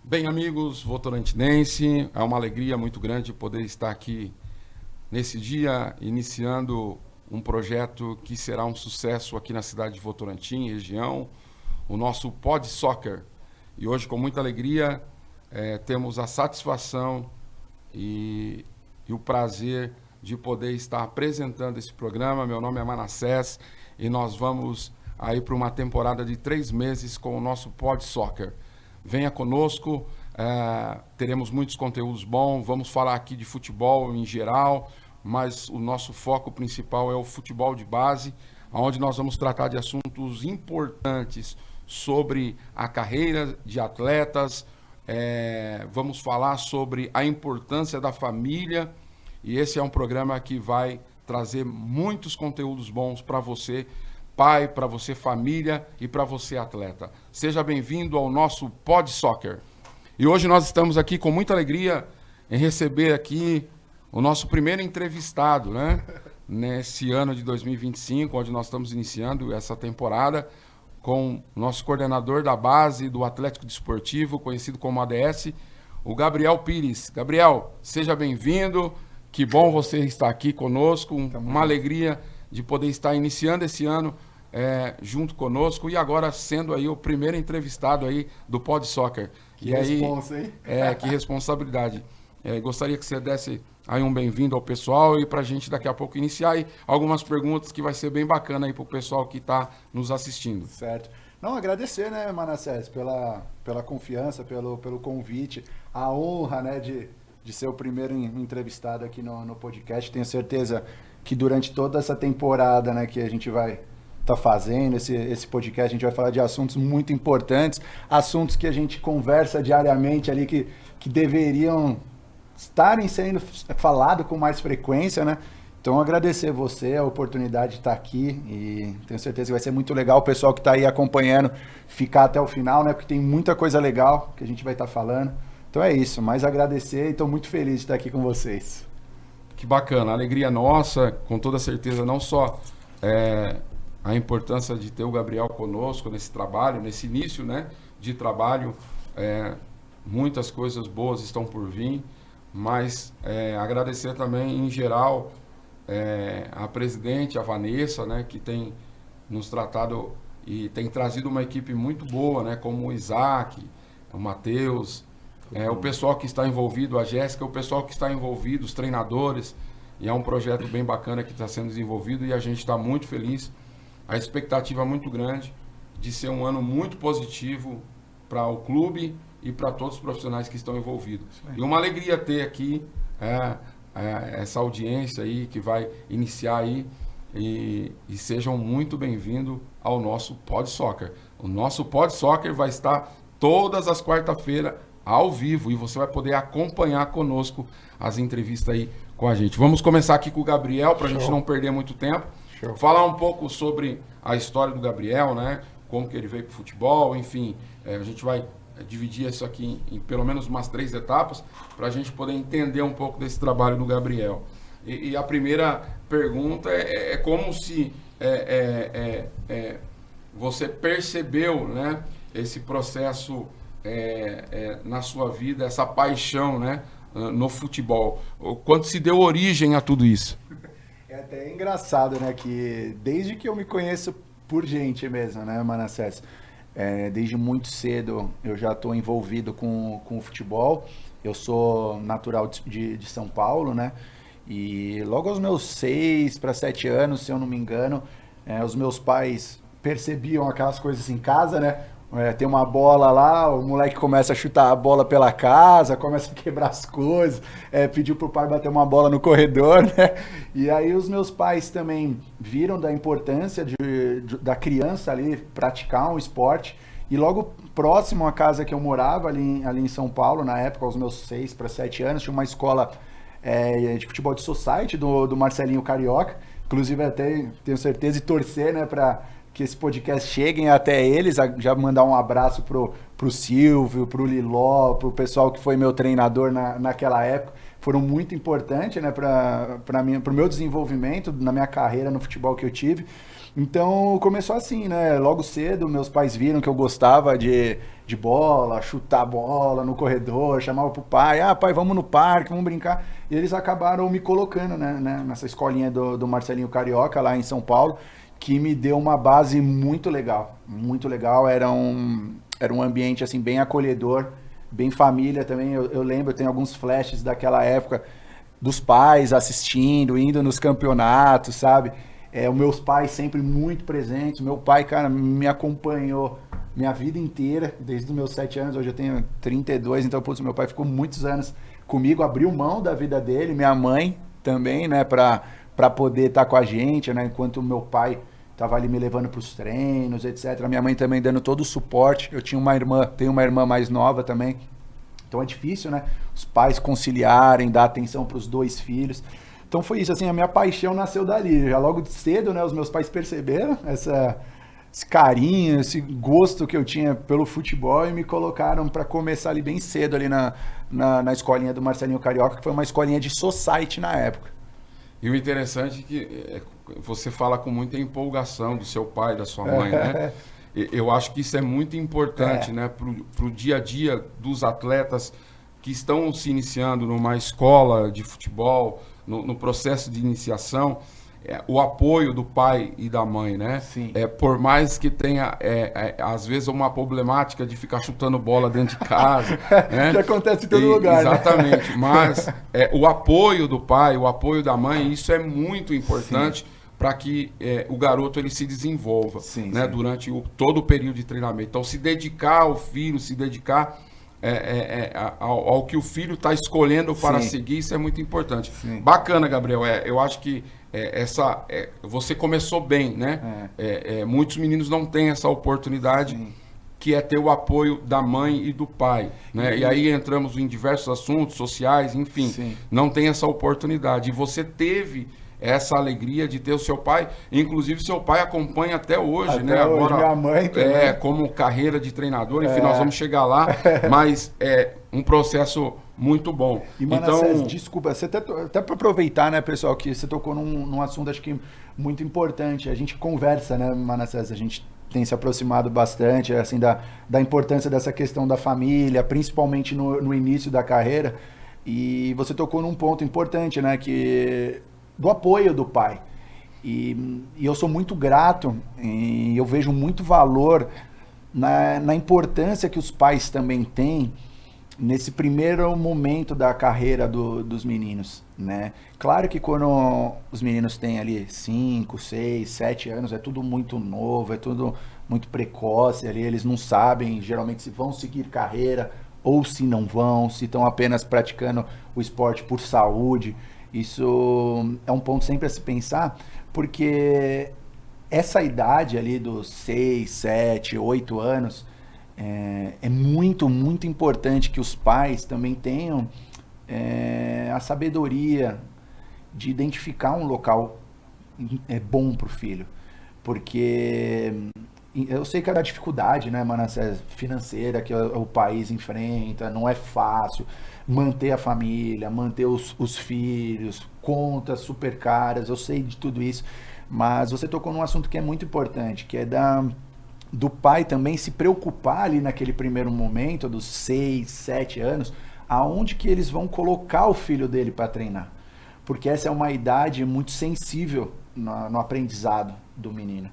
Bem, amigos votorantinense, é uma alegria muito grande poder estar aqui nesse dia, iniciando um projeto que será um sucesso aqui na cidade de Votorantim, região, o nosso Pod Soccer. E hoje, com muita alegria, temos a satisfação e o prazer de poder estar apresentando esse programa. Meu nome é Manassés e nós vamos aí para uma temporada de 3 meses com o nosso Pod Soccer. Venha conosco, teremos muitos conteúdos bons, vamos falar aqui de futebol em geral, mas o nosso foco principal é o futebol de base, onde nós vamos tratar de assuntos importantes sobre a carreira de atletas, vamos falar sobre a importância da família, e esse é um programa que vai trazer muitos conteúdos bons para você, pai, para você família e para você atleta. Seja bem-vindo ao nosso Pod Soccer. E hoje nós estamos aqui com muita alegria em receber aqui o nosso primeiro entrevistado, né? Nesse ano de 2025, onde nós estamos iniciando essa temporada com o nosso coordenador da base do Atlético Desportivo, conhecido como ADS, o Gabriel Pires. Gabriel, seja bem-vindo. Que bom você estar aqui conosco. Uma alegria de poder estar iniciando esse ano junto conosco e agora sendo aí o primeiro entrevistado aí do Pod Soccer. Que responsa, hein? Que responsabilidade. Gostaria que você desse aí um bem-vindo ao pessoal e para a gente daqui a pouco iniciar aí algumas perguntas que vai ser bem bacana aí para o pessoal que está nos assistindo. Certo. Não, agradecer, né, Manassés, pela confiança, pelo convite, a honra, né, de ser o primeiro entrevistado aqui no podcast. Tenho certeza que durante toda essa temporada, né, que a gente vai estar fazendo esse podcast, a gente vai falar de assuntos muito importantes, assuntos que a gente conversa diariamente ali, que deveriam estarem sendo falados com mais frequência, né? Então, agradecer você, a oportunidade de estar aqui, e tenho certeza que vai ser muito legal o pessoal que está aí acompanhando ficar até o final, né? Porque tem muita coisa legal que a gente vai estar falando. Então é isso, mais agradecer e estou muito feliz de estar aqui com vocês. Que bacana, alegria nossa, com toda certeza, não só a importância de ter o Gabriel conosco nesse trabalho, nesse início, né, de trabalho, muitas coisas boas estão por vir, mas agradecer também, em geral, a presidente, a Vanessa, né, que tem nos tratado e tem trazido uma equipe muito boa, né, como o Isaac, o Matheus, o pessoal que está envolvido, a Jéssica, o pessoal que está envolvido, os treinadores, e é um projeto bem bacana que está sendo desenvolvido e a gente está muito feliz. A expectativa é muito grande de ser um ano muito positivo para o clube e para todos os profissionais que estão envolvidos. E uma alegria ter aqui essa audiência aí que vai iniciar aí e sejam muito bem-vindos ao nosso Pod Soccer. O nosso Pod Soccer vai estar todas as quarta-feiras ao vivo e você vai poder acompanhar conosco as entrevistas aí com a gente. Vamos começar aqui com o Gabriel para a gente não perder muito tempo. Show. Falar um pouco sobre a história do Gabriel, né? Como que ele veio para o futebol, enfim, a gente vai dividir isso aqui em pelo menos umas 3 etapas para a gente poder entender um pouco desse trabalho do Gabriel. E a primeira pergunta é como se você percebeu, né, esse processo na sua vida, essa paixão, né, no futebol. Quando se deu origem a tudo isso? É até engraçado, né, que desde que eu me conheço por gente mesmo, né, Manassés, desde muito cedo eu já estou envolvido com o futebol. Eu sou natural de São Paulo, né, e logo aos meus 6 para 7 anos, se eu não me engano, os meus pais percebiam aquelas coisas em casa, né. Tem uma bola lá, o moleque começa a chutar a bola pela casa, começa a quebrar as coisas, pediu pro pai bater uma bola no corredor, né? E aí os meus pais também viram da importância da criança ali praticar um esporte. E logo próximo à casa que eu morava, ali em São Paulo, na época, aos meus 6 para 7 anos, tinha uma escola de futebol de society do Marcelinho Carioca. Inclusive até tenho certeza de torcer, né, para que esse podcast cheguem até eles, já mandar um abraço pro Silvio, pro Liló, pro pessoal que foi meu treinador naquela época. Foram muito importantes, né, pro meu desenvolvimento, na minha carreira no futebol que eu tive. Então começou assim, né? Logo cedo, meus pais viram que eu gostava de bola, chutar bola no corredor, chamava pro pai, pai, vamos no parque, vamos brincar. E eles acabaram me colocando, né, nessa escolinha do Marcelinho Carioca, lá em São Paulo, que me deu uma base muito legal, muito legal. Era um ambiente assim bem acolhedor, bem família também. Eu lembro, eu tenho alguns flashes daquela época dos pais assistindo, indo nos campeonatos, sabe? Os meus pais sempre muito presentes. Meu pai, cara, me acompanhou minha vida inteira, desde os meus 7 anos. Hoje eu tenho 32, então, putz, meu pai ficou muitos anos comigo, abriu mão da vida dele, minha mãe também, né, pra poder estar com a gente, né, enquanto meu pai tava ali me levando pros treinos, etc. Minha mãe também dando todo o suporte. Eu tinha tenho uma irmã mais nova também. Então é difícil, né, os pais conciliarem, dar atenção pros 2 filhos. Então foi isso, assim, a minha paixão nasceu dali. Já logo de cedo, né, os meus pais perceberam esse carinho, esse gosto que eu tinha pelo futebol e me colocaram para começar ali bem cedo ali na escolinha do Marcelinho Carioca, que foi uma escolinha de society na época. E o interessante é que você fala com muita empolgação do seu pai, da sua mãe, né? Eu acho que isso é muito importante, né, pro dia a dia dos atletas que estão se iniciando numa escola de futebol, no processo de iniciação, o apoio do pai e da mãe, né? Sim. Por mais que tenha, às vezes, uma problemática de ficar chutando bola dentro de casa. Né? Que acontece em todo lugar, exatamente. Né? Mas o apoio do pai, o apoio da mãe, isso é muito importante para que o garoto ele se desenvolva, né? Durante todo o período de treinamento. Então, se dedicar ao filho, se dedicar ao que o filho está escolhendo para seguir, isso é muito importante. Sim. Bacana, Gabriel. Eu acho que você começou bem, né? Muitos meninos não têm essa oportunidade, que é ter o apoio da mãe e do pai, né? E aí entramos em diversos assuntos sociais, enfim, não tem essa oportunidade. E você teve essa alegria de ter o seu pai, inclusive seu pai acompanha até hoje, né? Hoje, agora, minha mãe também. como carreira de treinador, enfim, nós vamos chegar lá, mas é um processo muito bom. E, Manassés, desculpa, você até para aproveitar, né, pessoal, que você tocou num assunto, acho que muito importante. A gente conversa, né, Manassés, a gente tem se aproximado bastante, assim, da importância dessa questão da família, principalmente no início da carreira. E você tocou num ponto importante, né, que do apoio do pai. E eu sou muito grato, e eu vejo muito valor na importância que os pais também têm nesse primeiro momento da carreira dos meninos, né? Claro que quando os meninos têm ali 5, 6, 7 anos, é tudo muito novo, é tudo muito precoce ali, eles não sabem geralmente se vão seguir carreira ou se não vão, se estão apenas praticando o esporte por saúde. Isso é um ponto sempre a se pensar, porque essa idade ali dos 6, 7, 8 anos é muito, muito importante que os pais também tenham a sabedoria de identificar um local bom para o filho. Porque eu sei que é a dificuldade, né, Manassés, financeira que o país enfrenta, não é fácil manter a família, manter os filhos, contas super caras, eu sei de tudo isso, mas você tocou num assunto que é muito importante, que é do pai também se preocupar ali naquele primeiro momento, dos 6, 7 anos, aonde que eles vão colocar o filho dele para treinar. Porque essa é uma idade muito sensível no aprendizado do menino.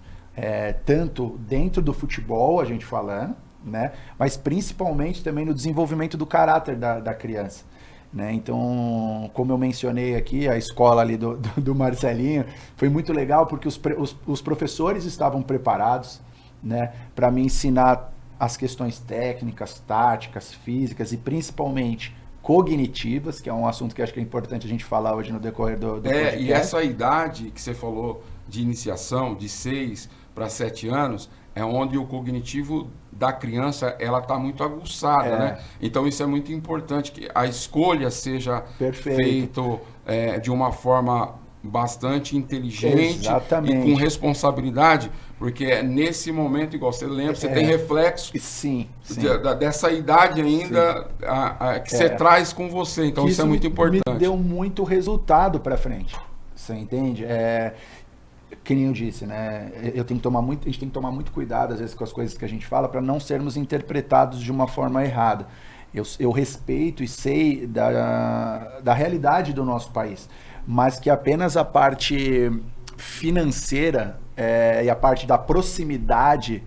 Tanto dentro do futebol, a gente falando, né? Mas principalmente também no desenvolvimento do caráter da criança. Né? Então, como eu mencionei aqui, a escola ali do Marcelinho foi muito legal porque os professores estavam preparados, né, para me ensinar as questões técnicas, táticas, físicas e principalmente cognitivas, que é um assunto que acho que é importante a gente falar hoje no decorrer do podcast. E essa idade que você falou de iniciação, de 6 para 7 anos, é onde o cognitivo da criança ela está muito aguçada, né? Então isso é muito importante, que a escolha seja feita de uma forma bastante inteligente e com responsabilidade, porque é nesse momento, igual você lembra, você tem reflexo dessa idade ainda que você traz com você, então isso é muito importante. Me deu muito resultado para frente, você entende? que nem eu disse, né? Eu tenho que tomar muito, a gente tem que tomar muito cuidado, às vezes, com as coisas que a gente fala, para não sermos interpretados de uma forma errada. Eu respeito e sei da realidade do nosso país, mas que apenas a parte financeira e a parte da proximidade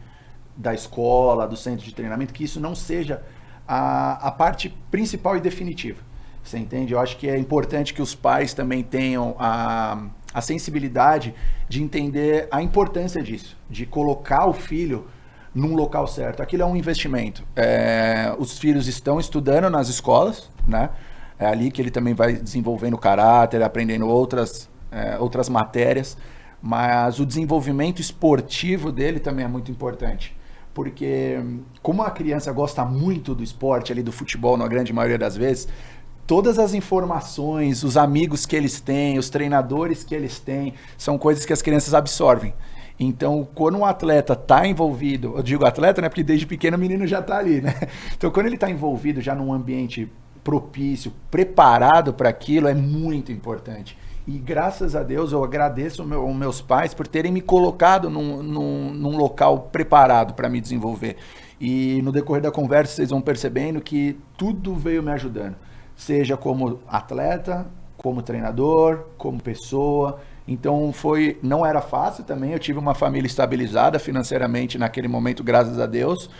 da escola, do centro de treinamento, que isso não seja a parte principal e definitiva. Você entende? Eu acho que é importante que os pais também tenham a sensibilidade de entender a importância disso, de colocar o filho num local certo. Aquilo é um investimento. Os filhos estão estudando nas escolas, né? É ali que ele também vai desenvolvendo caráter, aprendendo outras matérias, mas o desenvolvimento esportivo dele também é muito importante. Porque como a criança gosta muito do esporte, ali do futebol, na grande maioria das vezes, todas as informações, os amigos que eles têm, os treinadores que eles têm, são coisas que as crianças absorvem. Então, quando um atleta está envolvido, eu digo atleta, né, porque desde pequeno o menino já está ali, né? Então, quando ele está envolvido já num ambiente propício, preparado para aquilo, é muito importante. E graças a Deus eu agradeço os meus pais por terem me colocado num local preparado para me desenvolver. E no decorrer da conversa vocês vão percebendo que tudo veio me ajudando. Seja como atleta, como treinador, como pessoa. Então não era fácil também, eu tive uma família estabilizada financeiramente naquele momento, graças a Deus,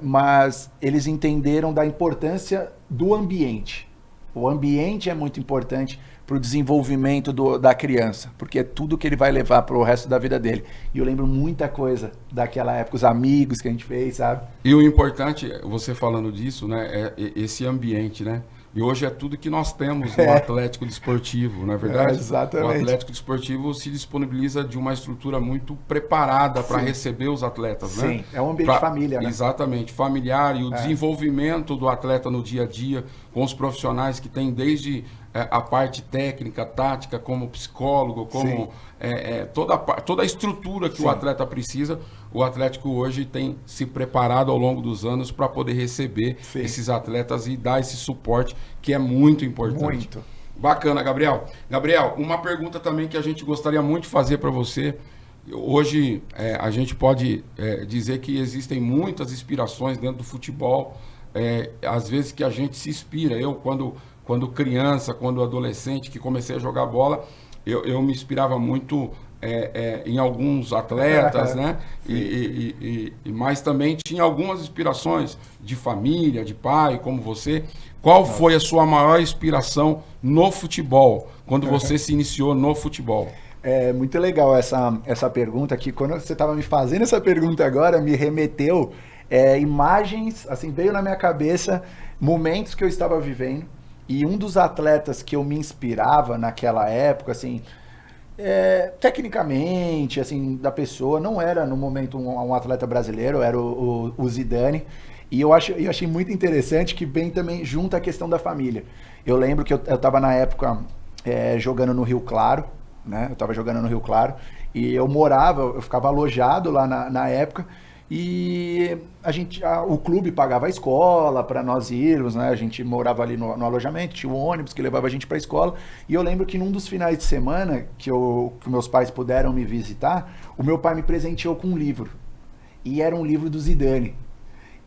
mas eles entenderam da importância do ambiente. O ambiente é muito importante para o desenvolvimento da criança, porque é tudo que ele vai levar para o resto da vida dele. E eu lembro muita coisa daquela época, os amigos que a gente fez, sabe? E o importante, você falando disso, né, é esse ambiente, né? E hoje é tudo que nós temos no Atlético Desportivo, não é verdade? Exatamente. O Atlético Desportivo se disponibiliza de uma estrutura muito preparada para receber os atletas, né? Sim, é um ambiente de família, né? Exatamente, familiar, e o desenvolvimento do atleta no dia a dia, com os profissionais que têm desde a parte técnica, tática, como psicólogo, como toda a estrutura que o atleta precisa. O Atlético hoje tem se preparado ao longo dos anos para poder receber esses atletas e dar esse suporte que é muito importante. Muito. Bacana, Gabriel. Gabriel, uma pergunta também que a gente gostaria muito de fazer para você. Hoje a gente pode dizer que existem muitas inspirações dentro do futebol, às vezes que a gente se inspira. Eu, quando criança, quando adolescente, que comecei a jogar bola, eu me inspirava muito em alguns atletas, né? Mas também tinha algumas inspirações de família, de pai, como você. Qual foi a sua maior inspiração no futebol, quando você se iniciou no futebol? É muito legal essa pergunta aqui. Quando você estava me fazendo essa pergunta agora, me remeteu imagens, assim, veio na minha cabeça momentos que eu estava vivendo. E um dos atletas que eu me inspirava naquela época, assim, tecnicamente, assim, da pessoa, não era no momento um atleta brasileiro, era o Zidane. E eu achei muito interessante que vem também junto a questão da família. Eu lembro que eu estava na época jogando no Rio Claro, né? Eu estava jogando no Rio Claro e eu ficava alojado lá na época. E o clube pagava a escola para nós irmos, né? A gente morava ali no alojamento, tinha um ônibus que levava a gente para a escola. E eu lembro que num dos finais de semana que meus pais puderam me visitar, o meu pai me presenteou com um livro. E era um livro do Zidane.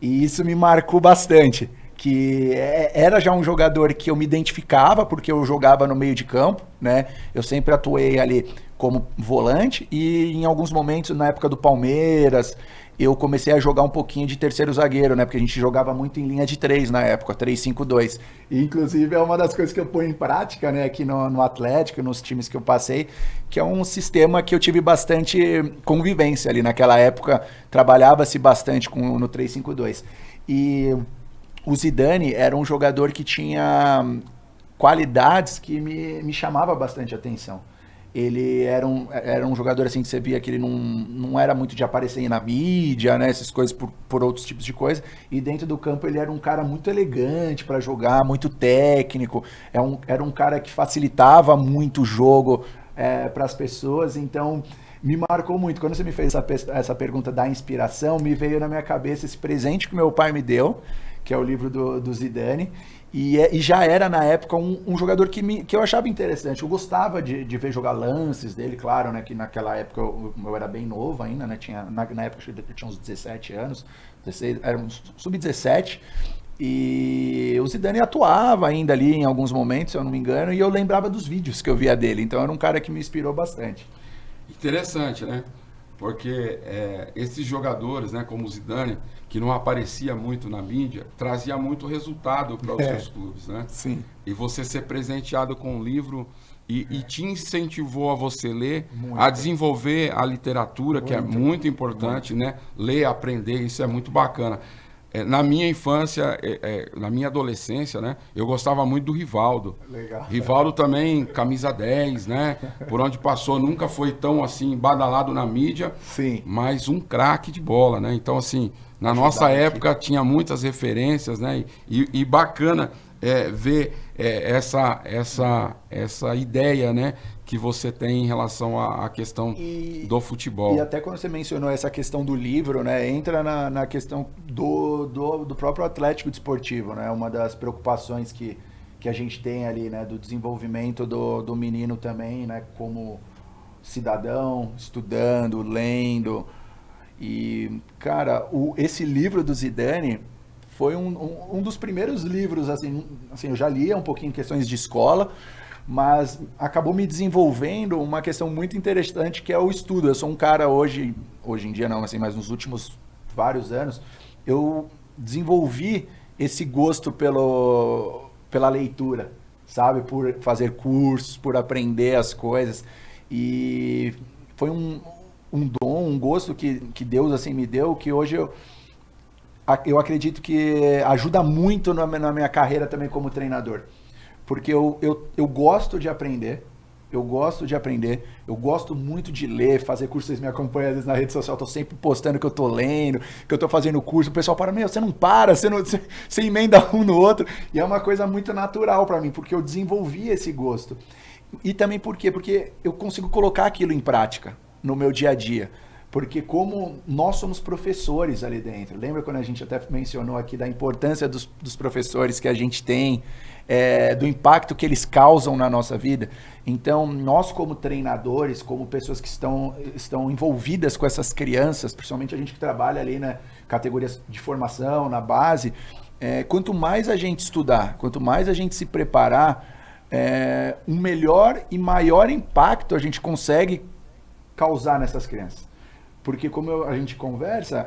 E isso me marcou bastante, que era já um jogador que eu me identificava, porque eu jogava no meio de campo, né? Eu sempre atuei ali como volante e em alguns momentos, na época do Palmeiras, eu comecei a jogar um pouquinho de terceiro zagueiro, né? Porque a gente jogava muito em linha de 3 na época, 3-5-2. E, inclusive, é uma das coisas que eu ponho em prática, né? Aqui no Atlético, nos times que eu passei, que é um sistema que eu tive bastante convivência ali. Naquela época, trabalhava-se bastante no 3-5-2. E o Zidane era um jogador que tinha qualidades que me chamava bastante atenção. Ele era um jogador assim que você via que ele não era muito de aparecer na mídia, né, essas coisas por outros tipos de coisa. E dentro do campo ele era um cara muito elegante para jogar, muito técnico. Era um cara que facilitava muito o jogo para as pessoas. Então me marcou muito. Quando você me fez essa pergunta da inspiração, me veio na minha cabeça esse presente que meu pai me deu, que é o livro do Zidane. E já era, na época, um jogador que eu achava interessante. Eu gostava de ver jogar lances dele, claro, né? Que naquela época eu era bem novo ainda, né? Na época eu tinha uns 17 anos, 16, era um sub-17. E o Zidane atuava ainda ali em alguns momentos, se eu não me engano, e eu lembrava dos vídeos que eu via dele. Então era um cara que me inspirou bastante. Interessante, né? Porque esses jogadores, né, como o Zidane, que não aparecia muito na mídia, trazia muito resultado para os seus clubes, né? Sim. E você ser presenteado com um livro e te incentivou a você ler, Muito. a desenvolver a literatura, que é muito importante, né? Ler, aprender, isso é muito bacana. Na minha infância, na minha adolescência, né? Eu gostava muito do Rivaldo. Legal. Rivaldo também, camisa 10, né? Por onde passou, nunca foi tão assim badalado na mídia, Sim. mas um craque de bola, né? Então, assim, na nossa época tinha muitas referências, né? E bacana ver essa ideia, né? Que você tem em relação à questão do futebol. E até quando você mencionou essa questão do livro, né, entra na questão do próprio Atlético Desportivo, né, uma das preocupações que a gente tem ali, né, do desenvolvimento do menino também, né, como cidadão, estudando, lendo. E, cara, esse livro do Zidane foi um dos primeiros livros, assim, eu já lia um pouquinho questões de escola, mas acabou me desenvolvendo uma questão muito interessante, que é o estudo. Eu sou um cara hoje em dia não, assim, mas nos últimos vários anos, eu desenvolvi esse gosto pela leitura, sabe? Por fazer cursos, por aprender as coisas. E foi um dom, um gosto que Deus, assim, me deu, que hoje eu acredito que ajuda muito na minha carreira também como treinador. Porque eu gosto de aprender, eu gosto muito de ler, fazer curso. Vocês me acompanham às vezes na rede social, eu tô sempre postando que eu tô lendo, que eu tô fazendo curso, o pessoal para, você não para, você emenda um no outro, e é uma coisa muito natural para mim, porque eu desenvolvi esse gosto. E também por quê? Porque eu consigo colocar aquilo em prática no meu dia a dia. Porque como nós somos professores ali dentro, lembra quando a gente até mencionou aqui da importância dos professores que a gente tem, do impacto que eles causam na nossa vida? Então, nós como treinadores, como pessoas que estão envolvidas com essas crianças, principalmente a gente que trabalha ali na categorias de formação, na base, quanto mais a gente estudar, quanto mais a gente se preparar, um melhor e maior impacto a gente consegue causar nessas crianças. Porque como a gente conversa,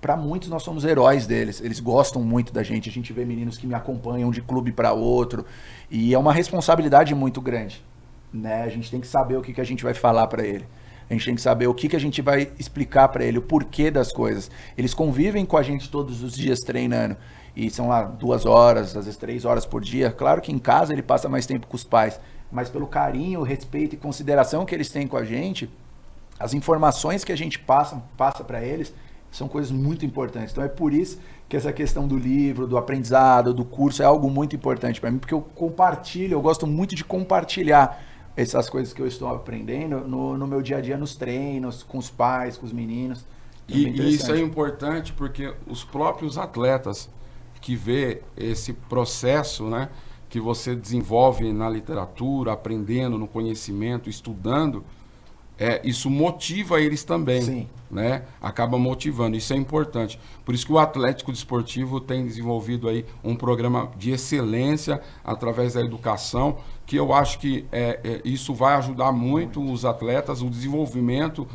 para muitos nós somos heróis deles, eles gostam muito da gente, a gente vê meninos que me acompanham de clube para outro, e é uma responsabilidade muito grande, né? A gente tem que saber o que a gente vai falar para ele, a gente tem que saber o que a gente vai explicar para ele, o porquê das coisas. Eles convivem com a gente todos os dias treinando, e são lá 2 horas, às vezes 3 horas por dia. Claro que em casa ele passa mais tempo com os pais, mas pelo carinho, respeito e consideração que eles têm com a gente, as informações que a gente passa para eles são coisas muito importantes. Então é por isso que essa questão do livro, do aprendizado, do curso é algo muito importante para mim, porque eu gosto muito de compartilhar essas coisas que eu estou aprendendo no meu dia a dia, nos treinos, com os pais, com os meninos. E isso é importante porque os próprios atletas que vê esse processo, né, que você desenvolve na literatura, aprendendo, no conhecimento, estudando, isso motiva eles também. Sim. Né? Acaba motivando, isso é importante. Por isso que o Atlético Desportivo tem desenvolvido aí um programa de excelência através da educação, que eu acho que isso vai ajudar muito os atletas, o desenvolvimento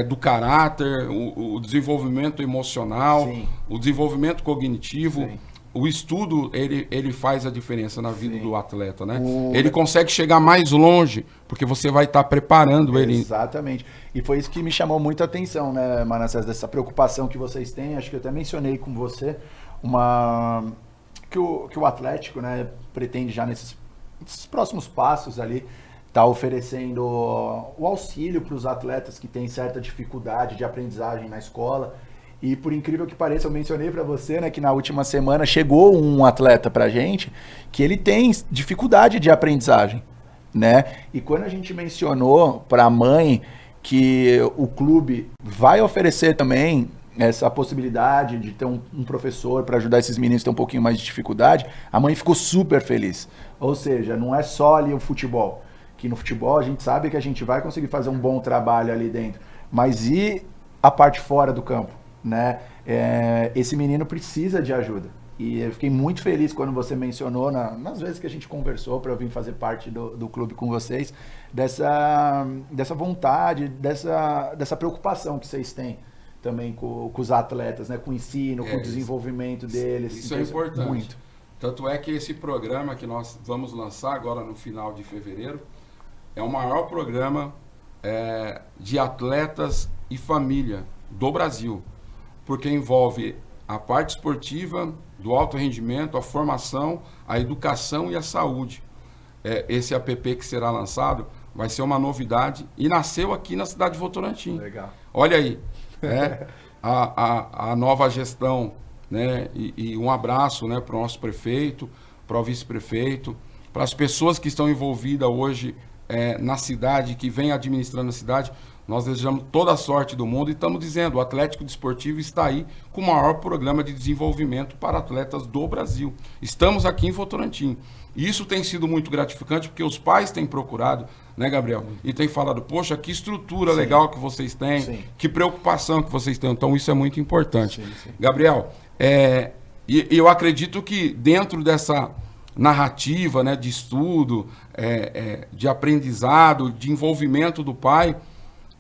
do caráter, o desenvolvimento emocional, Sim. o desenvolvimento cognitivo. Sim. O estudo, ele faz a diferença na vida Sim. do atleta, né? Ele consegue chegar mais longe, porque você vai estar preparando ele. Exatamente. E foi isso que me chamou muito a atenção, né, Manassés, dessa preocupação que vocês têm. Acho que eu até mencionei com você que o Atlético, né, pretende já nesses próximos passos ali, tá oferecendo o auxílio para os atletas que têm certa dificuldade de aprendizagem na escola. E por incrível que pareça, eu mencionei para você, né, que na última semana chegou um atleta pra gente que ele tem dificuldade de aprendizagem, né? E quando a gente mencionou para a mãe que o clube vai oferecer também essa possibilidade de ter um professor para ajudar esses meninos que têm um pouquinho mais de dificuldade, a mãe ficou super feliz. Ou seja, não é só ali o futebol, que no futebol a gente sabe que a gente vai conseguir fazer um bom trabalho ali dentro, mas e a parte fora do campo, né? Esse menino precisa de ajuda. E eu fiquei muito feliz quando você mencionou, nas vezes que a gente conversou para eu vir fazer parte do clube com vocês, dessa vontade, dessa preocupação que vocês têm também com os atletas, né? Com o ensino, com o desenvolvimento deles. Isso é importante. Muito. Tanto é que esse programa que nós vamos lançar agora no final de fevereiro é o maior programa de atletas e família do Brasil, porque envolve a parte esportiva, do alto rendimento, a formação, a educação e a saúde. Esse app que será lançado vai ser uma novidade e nasceu aqui na cidade de Votorantim. Legal. Olha aí, a nova gestão, né? E um abraço, né, para o nosso prefeito, para o vice-prefeito, para as pessoas que estão envolvidas hoje na cidade, que vêm administrando a cidade. Nós desejamos toda a sorte do mundo e estamos dizendo, o Atlético Desportivo está aí com o maior programa de desenvolvimento para atletas do Brasil. Estamos aqui em Votorantim. E isso tem sido muito gratificante porque os pais têm procurado, né, Gabriel? E têm falado, poxa, que estrutura legal que vocês têm, que preocupação que vocês têm. Então isso é muito importante. Sim. Gabriel, e eu acredito que dentro dessa narrativa, né, de estudo, de aprendizado, de envolvimento do pai,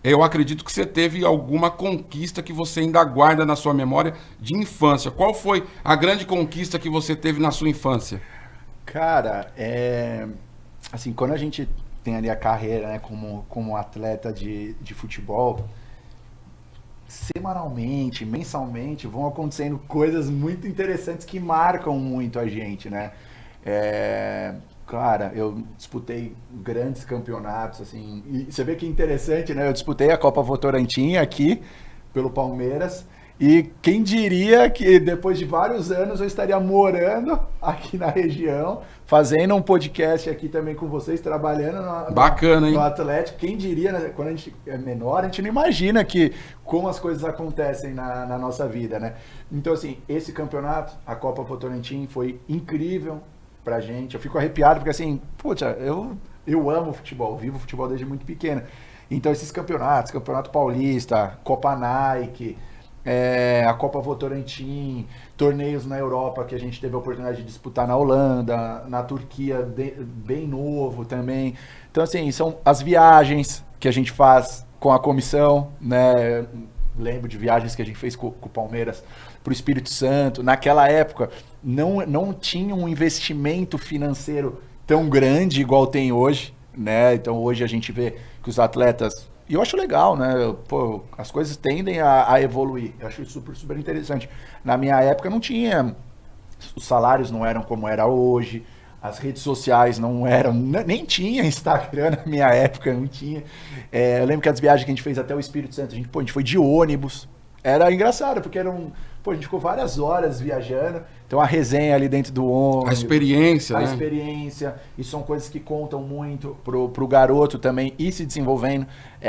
eu acredito que você teve alguma conquista que você ainda guarda na sua memória de infância. Qual foi a grande conquista que você teve na sua infância? Cara, assim, quando a gente tem ali a carreira, né, como atleta de futebol, semanalmente, mensalmente, vão acontecendo coisas muito interessantes que marcam muito a gente, né? Cara, eu disputei grandes campeonatos, assim, e você vê que interessante, né? Eu disputei a Copa Votorantim aqui, pelo Palmeiras, e quem diria que depois de vários anos eu estaria morando aqui na região, fazendo um podcast aqui também com vocês, trabalhando no Atlético. Quem diria, né? Quando a gente é menor, a gente não imagina como as coisas acontecem na nossa vida, né? Então, assim, esse campeonato, a Copa Votorantim, foi incrível pra gente. Eu fico arrepiado porque, assim, puta, eu amo futebol, vivo futebol desde muito pequeno. Então, esses campeonatos, Campeonato Paulista, Copa Nike, a Copa Votorantim, torneios na Europa que a gente teve a oportunidade de disputar na Holanda, na Turquia, bem novo também. Então, assim, são as viagens que a gente faz com a comissão, né? Lembro de viagens que a gente fez com o Palmeiras para o Espírito Santo. Naquela época, não tinha um investimento financeiro tão grande igual tem hoje, né? Então, hoje a gente vê que os atletas... E eu acho legal, né? Pô, as coisas tendem a evoluir. Eu acho super, super interessante. Na minha época não tinha... Os salários não eram como era hoje. As redes sociais não eram... Nem tinha Instagram na minha época, não tinha. Eu lembro que as viagens que a gente fez até o Espírito Santo, a gente foi de ônibus. Era engraçado, porque a gente ficou várias horas viajando. Então a resenha ali dentro do ônibus. A experiência, né? A experiência. E são coisas que contam muito pro garoto também ir se desenvolvendo.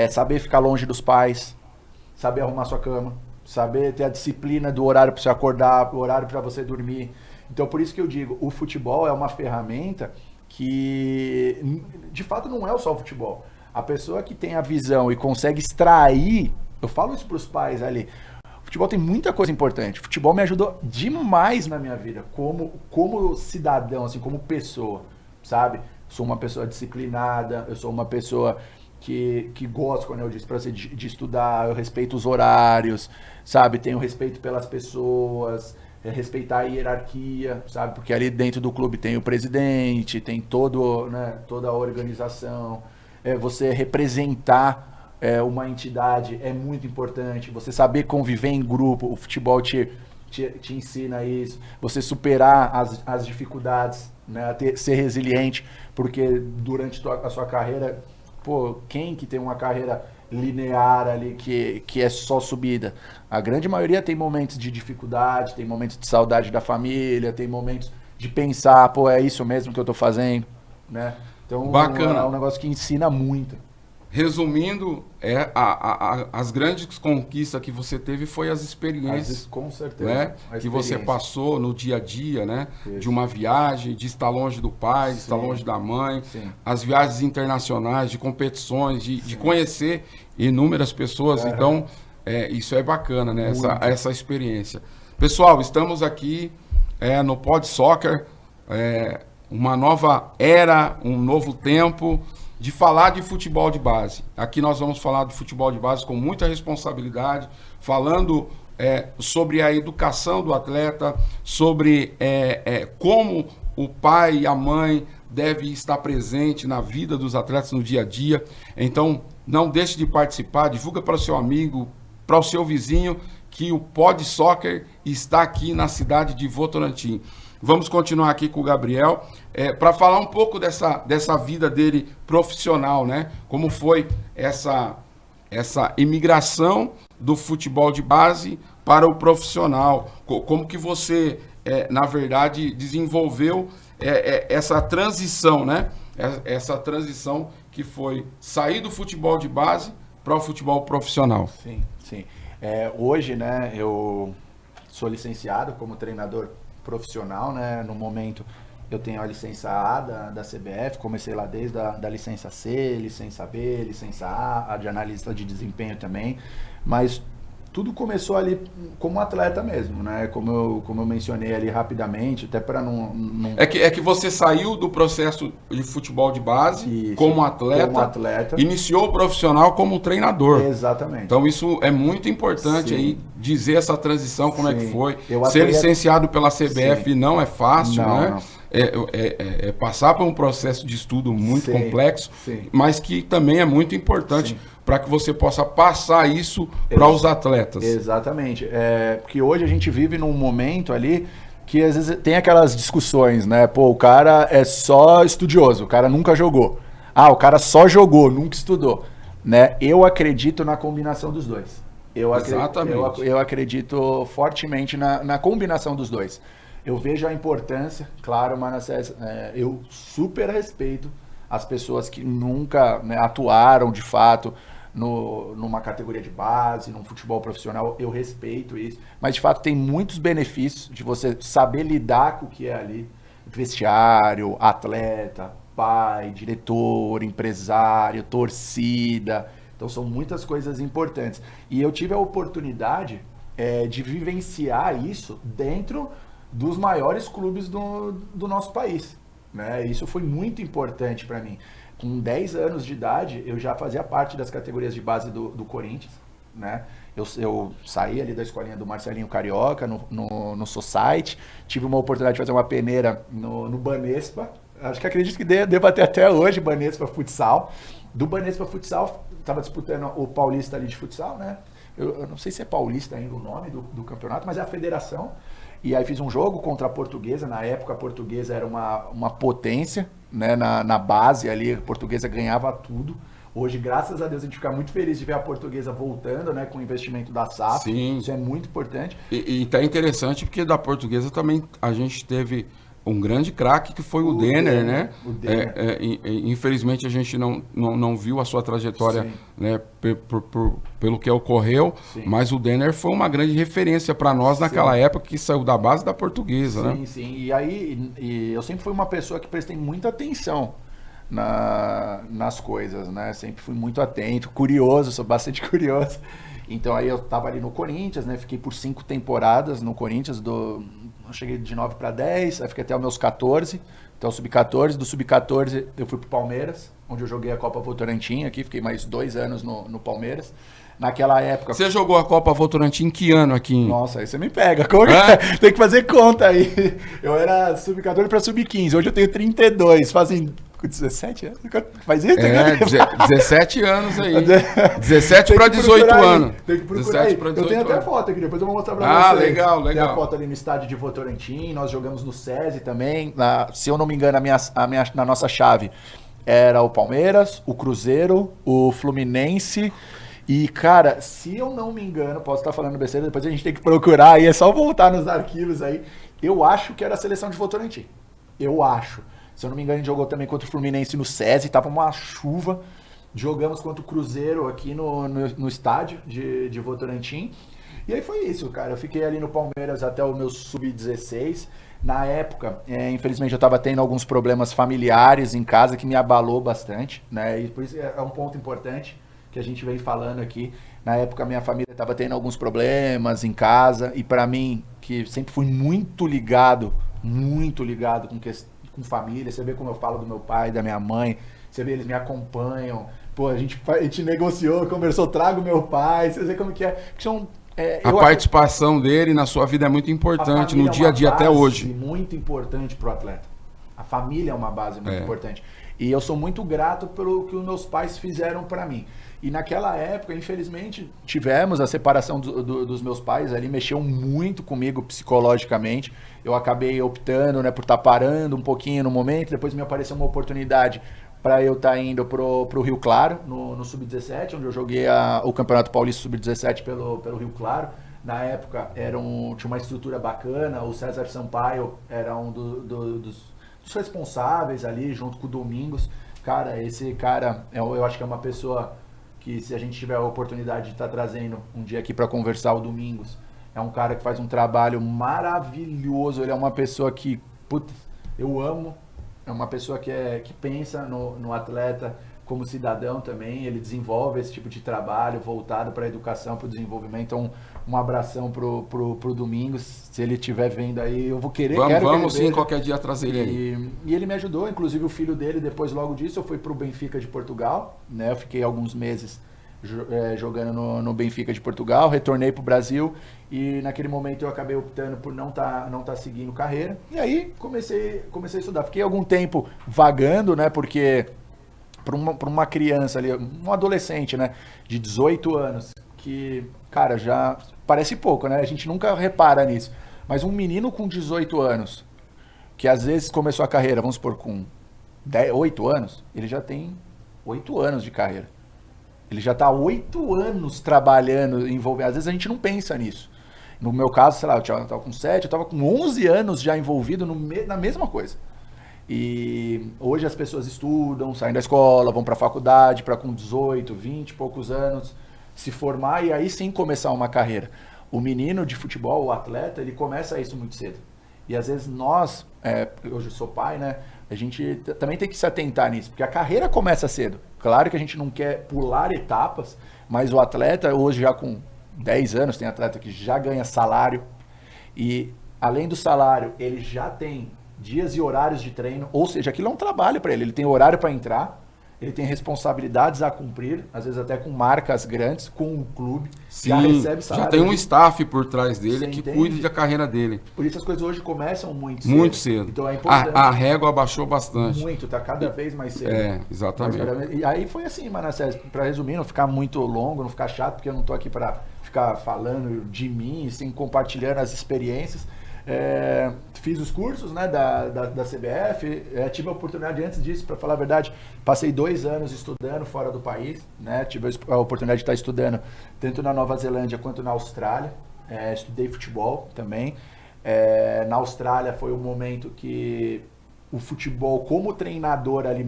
Saber ficar longe dos pais. Saber arrumar sua cama. Saber ter a disciplina do horário para você acordar, o horário para você dormir. Então por isso que eu digo, o futebol é uma ferramenta que de fato não é só o futebol. A pessoa que tem a visão e consegue extrair, eu falo isso para os pais ali, o futebol tem muita coisa importante. O futebol me ajudou demais na minha vida, como cidadão, assim, como pessoa, sabe? Sou uma pessoa disciplinada, eu sou uma pessoa que gosto, quando eu disse para você, de estudar, eu respeito os horários, sabe? Tenho respeito pelas pessoas, respeitar a hierarquia, sabe? Porque ali dentro do clube tem o presidente, tem toda a organização. Você representar uma entidade é muito importante. Você saber conviver em grupo, o futebol te ensina isso. Você superar as dificuldades, né? Ser resiliente, porque durante a sua carreira, quem que tem uma carreira linear ali que é só subida? A grande maioria tem momentos de dificuldade, tem momentos de saudade da família, tem momentos de pensar, é isso mesmo que eu tô fazendo, né? Então, bacana. É um negócio que ensina muito. resumindo, as grandes conquistas que você teve foi as experiências, com certeza, né, que você passou no dia a dia, né, de uma viagem, de estar longe do pai, de estar longe da mãe, as viagens internacionais, de competições, de conhecer inúmeras pessoas. Então, isso é bacana, né, essa experiência. Pessoal, estamos aqui no Pod Soccer, uma nova era, um novo tempo de falar de futebol de base. Aqui nós vamos falar de futebol de base com muita responsabilidade, falando sobre a educação do atleta, sobre como o pai e a mãe devem estar presentes na vida dos atletas no dia a dia. Então, não deixe de participar, divulga para o seu amigo, para o seu vizinho, que o Pod Soccer está aqui na cidade de Votorantim. Vamos continuar aqui com o Gabriel, para falar um pouco dessa vida dele profissional, né? Como foi essa imigração do futebol de base para o profissional. Como que você, na verdade, desenvolveu essa transição, né? Essa transição que foi sair do futebol de base para o futebol profissional. Sim, sim. Hoje, né, eu sou licenciado como treinador profissional, né? No momento eu tenho a licença A da CBF, comecei lá desde a licença C, licença B, licença A de analista de desempenho também, mas tudo começou ali como atleta mesmo, né? Como eu mencionei ali rapidamente, até para não... É que você saiu do processo de futebol de base como atleta, iniciou o profissional como treinador. Exatamente. Então isso é muito importante aí, dizer essa transição, como é que foi. Ser licenciado pela CBF não é fácil, né? Não. Passar por um processo de estudo muito complexo, mas que também é muito importante para que você possa passar isso para os atletas. Exatamente. Porque hoje a gente vive num momento ali que às vezes tem aquelas discussões, né? Pô, o cara é só estudioso, o cara nunca jogou. O cara só jogou, nunca estudou. Né? Eu acredito na combinação dos dois. Eu acredito fortemente na combinação dos dois. Eu vejo a importância, claro, Manassés, eu super respeito as pessoas que nunca, né, atuaram de fato numa categoria de base, num futebol profissional, eu respeito isso, mas de fato tem muitos benefícios de você saber lidar com o que é ali, vestiário, atleta, pai, diretor, empresário, torcida, então são muitas coisas importantes. E eu tive a oportunidade de vivenciar isso dentro dos maiores clubes do nosso país, né? Isso foi muito importante para mim. Com 10 anos de idade, eu já fazia parte das categorias de base do Corinthians, né? Eu saí ali da escolinha do Marcelinho Carioca, no Society, tive uma oportunidade de fazer uma peneira no Banespa, acho que acredito que deva ter até hoje, Banespa Futsal. Do Banespa Futsal, estava disputando o Paulista ali de futsal, né? Eu não sei se é Paulista ainda o nome do campeonato, mas é a federação. E aí fiz um jogo contra a Portuguesa. Na época a Portuguesa era uma potência, né? Na base ali, a Portuguesa ganhava tudo. Hoje, graças a Deus, a gente fica muito feliz de ver a Portuguesa voltando, né? Com o investimento da SAF. Sim. Isso é muito importante. E tá interessante porque da Portuguesa também a gente teve um grande craque que foi o Denner, né? O Denner. Infelizmente a gente não viu a sua trajetória, né, pelo que ocorreu, mas o Denner foi uma grande referência para nós naquela época, que saiu da base da Portuguesa, né? Sim. E aí eu sempre fui uma pessoa que prestei muita atenção nas coisas, né? Sempre fui muito atento, curioso, sou bastante curioso. Então aí eu tava ali no Corinthians, né? Fiquei por 5 temporadas no Corinthians, eu cheguei de 9 para 10, aí fiquei até os meus 14, então sub-14, do sub-14 eu fui pro Palmeiras, onde eu joguei a Copa Votorantim aqui, fiquei mais 2 anos no Palmeiras. Naquela época... Você jogou a Copa Votorantim em que ano aqui? Nossa, aí você me pega. Tem que fazer conta aí. Eu era sub-14 para sub-15, hoje eu tenho 32, fazem 17 anos? Faz isso? 17 anos aí. 17 para 18 anos. Tem que procurar aí. Eu tenho até a foto aqui, depois eu vou mostrar para vocês. Legal. Tem a foto ali no estádio de Votorantim, nós jogamos no SESI também. Se eu não me engano, na nossa chave era o Palmeiras, o Cruzeiro, o Fluminense. E, cara, se eu não me engano, posso estar falando besteira, depois a gente tem que procurar aí, é só voltar nos arquivos aí. Eu acho que era a seleção de Votorantim. Eu acho. Se eu não me engano, a gente jogou também contra o Fluminense no SESI, tava uma chuva. jogamos contra o Cruzeiro aqui no estádio de Votorantim. E aí foi isso, cara. Eu fiquei ali no Palmeiras até o meu sub-16. Na época, infelizmente, eu estava tendo alguns problemas familiares em casa que me abalou bastante, né? E por isso é um ponto importante que a gente vem falando aqui. Na época, minha família estava tendo alguns problemas em casa. E para mim, que sempre fui muito ligado com família. Você vê como eu falo do meu pai, da minha mãe. Você vê, eles me acompanham. Pô, a gente negociou, conversou, trago meu pai. Você vê como que é. Porque são... a participação dele na sua vida é muito importante, no dia a dia até hoje. Muito importante para o atleta. A família é uma base muito importante. E eu sou muito grato pelo que os meus pais fizeram para mim. E naquela época, infelizmente, tivemos a separação dos meus pais ali, mexeu muito comigo psicologicamente. Eu acabei optando, né, por estar parando um pouquinho no momento, depois me apareceu uma oportunidade para eu estar indo pro Rio Claro, no Sub-17, onde eu joguei o Campeonato Paulista Sub-17 pelo Rio Claro. Na época tinha uma estrutura bacana, o César Sampaio era um dos responsáveis ali, junto com o Domingos. Cara, esse cara, eu acho que é uma pessoa que, se a gente tiver a oportunidade de estar trazendo um dia aqui para conversar, o Domingos, é um cara que faz um trabalho maravilhoso. Ele é uma pessoa que, putz, eu amo. É uma pessoa que pensa no atleta como cidadão também. Ele desenvolve esse tipo de trabalho voltado para a educação, para o desenvolvimento. Então, um abração pro Domingos. Se ele estiver vendo aí, eu vou querer. Vamos sim, qualquer dia trazer ele aí. E ele me ajudou, inclusive o filho dele. Depois, logo disso, eu fui pro Benfica de Portugal, né? Eu fiquei alguns meses jogando no Benfica de Portugal, retornei pro Brasil e naquele momento eu acabei optando por não tá seguindo carreira. E aí comecei a estudar. Fiquei algum tempo vagando, né? Porque para uma criança ali, um adolescente, né, de 18 anos, que, cara, já parece pouco, né? A gente nunca repara nisso. Mas um menino com 18 anos, que às vezes começou a carreira, vamos supor, com 8 anos, ele já tem 8 anos de carreira. Ele já está há 8 anos trabalhando, envolvido. Às vezes a gente não pensa nisso. No meu caso, sei lá, eu estava com 7, eu estava com 11 anos já envolvido na mesma coisa. E hoje as pessoas estudam, saem da escola, vão para a faculdade, para com 18, 20 e poucos anos se formar e aí sim começar uma carreira. O menino de futebol, o atleta, ele começa isso muito cedo. E às vezes nós, hoje eu sou pai, né? A gente também tem que se atentar nisso, porque a carreira começa cedo. Claro que a gente não quer pular etapas, mas o atleta hoje já com 10 anos, tem atleta que já ganha salário e além do salário, ele já tem dias e horários de treino, ou seja, aquilo é um trabalho para ele. Ele tem horário para entrar, ele tem responsabilidades a cumprir, às vezes até com marcas grandes, com o clube. Sim, já recebe salário. Já tem um staff por trás dele que cuida da carreira dele. Por isso as coisas hoje começam muito cedo. Muito cedo. Então é importante. A régua abaixou bastante. Muito, tá cada vez mais cedo. Exatamente. E aí foi assim, Manassés, para resumir, não ficar muito longo, não ficar chato, porque eu não tô aqui para ficar falando de mim, sim, compartilhando as experiências. Fiz os cursos, né, da CBF, tive a oportunidade antes disso, para falar a verdade, passei 2 anos estudando fora do país, né, tive a oportunidade de estar estudando tanto na Nova Zelândia quanto na Austrália, estudei futebol também. Na Austrália foi um momento que o futebol como treinador ali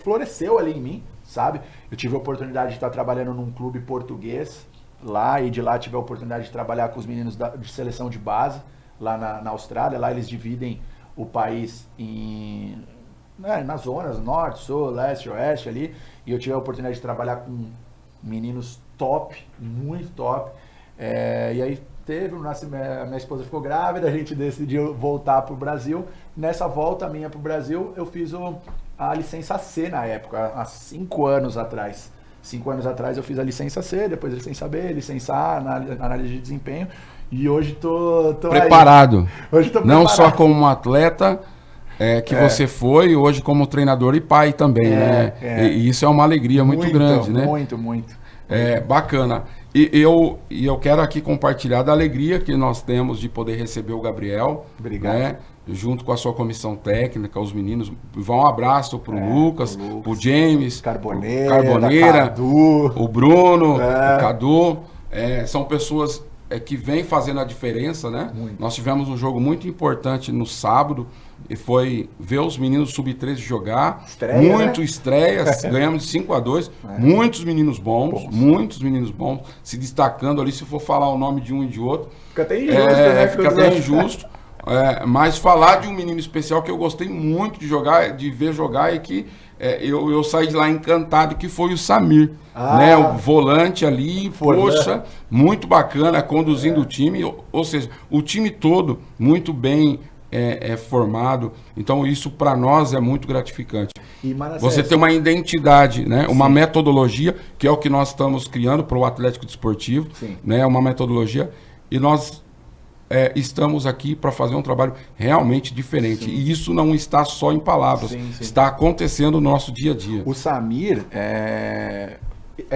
floresceu ali em mim, sabe? Eu tive a oportunidade de estar trabalhando num clube português lá e de lá tive a oportunidade de trabalhar com os meninos de seleção de base lá na Austrália. Lá eles dividem o país nas zonas norte, sul, leste, oeste ali, e eu tive a oportunidade de trabalhar com meninos top, muito top. E aí minha esposa ficou grávida, a gente decidiu voltar para o Brasil. Nessa volta minha para o Brasil, eu fiz a licença C na época, há 5 anos atrás. 5 anos atrás eu fiz a licença C, depois a licença B, licença A, análise de desempenho. E hoje tô preparado. Aí. Hoje tô preparado. Não só como um atleta você foi, hoje como treinador e pai também, né? E isso é uma alegria muito grande, né? Muito. Bacana. E eu quero aqui compartilhar da alegria que nós temos de poder receber o Gabriel. Obrigado. Né? Junto com a sua comissão técnica, os meninos. Um abraço pro Lucas, pro James, Carboneira, o Bruno, o Cadu. São pessoas que vem fazendo a diferença, né? Muito. Nós tivemos um jogo muito importante no sábado, e foi ver os meninos sub-13 jogar. Estreia, muito né? estreias, ganhamos de 5-2. Muitos meninos bons, se destacando ali. Se for falar o nome de um e de outro, Fica até injusto, né? fica até injusto. Mas falar de um menino especial que eu gostei muito de jogar, de ver jogar, e que eu saí de lá encantado, que foi o Samir, né? O volante ali, poxa, muito bacana, conduzindo o time, ou seja, o time todo muito bem formado. Então isso para nós é muito gratificante. Você tem uma identidade, né? Uma metodologia, que é o que nós estamos criando para o Atlético Desportivo, né? Uma metodologia, e nós estamos aqui para fazer um trabalho realmente diferente. E isso não está só em palavras, está acontecendo no nosso dia a dia. O Samir, é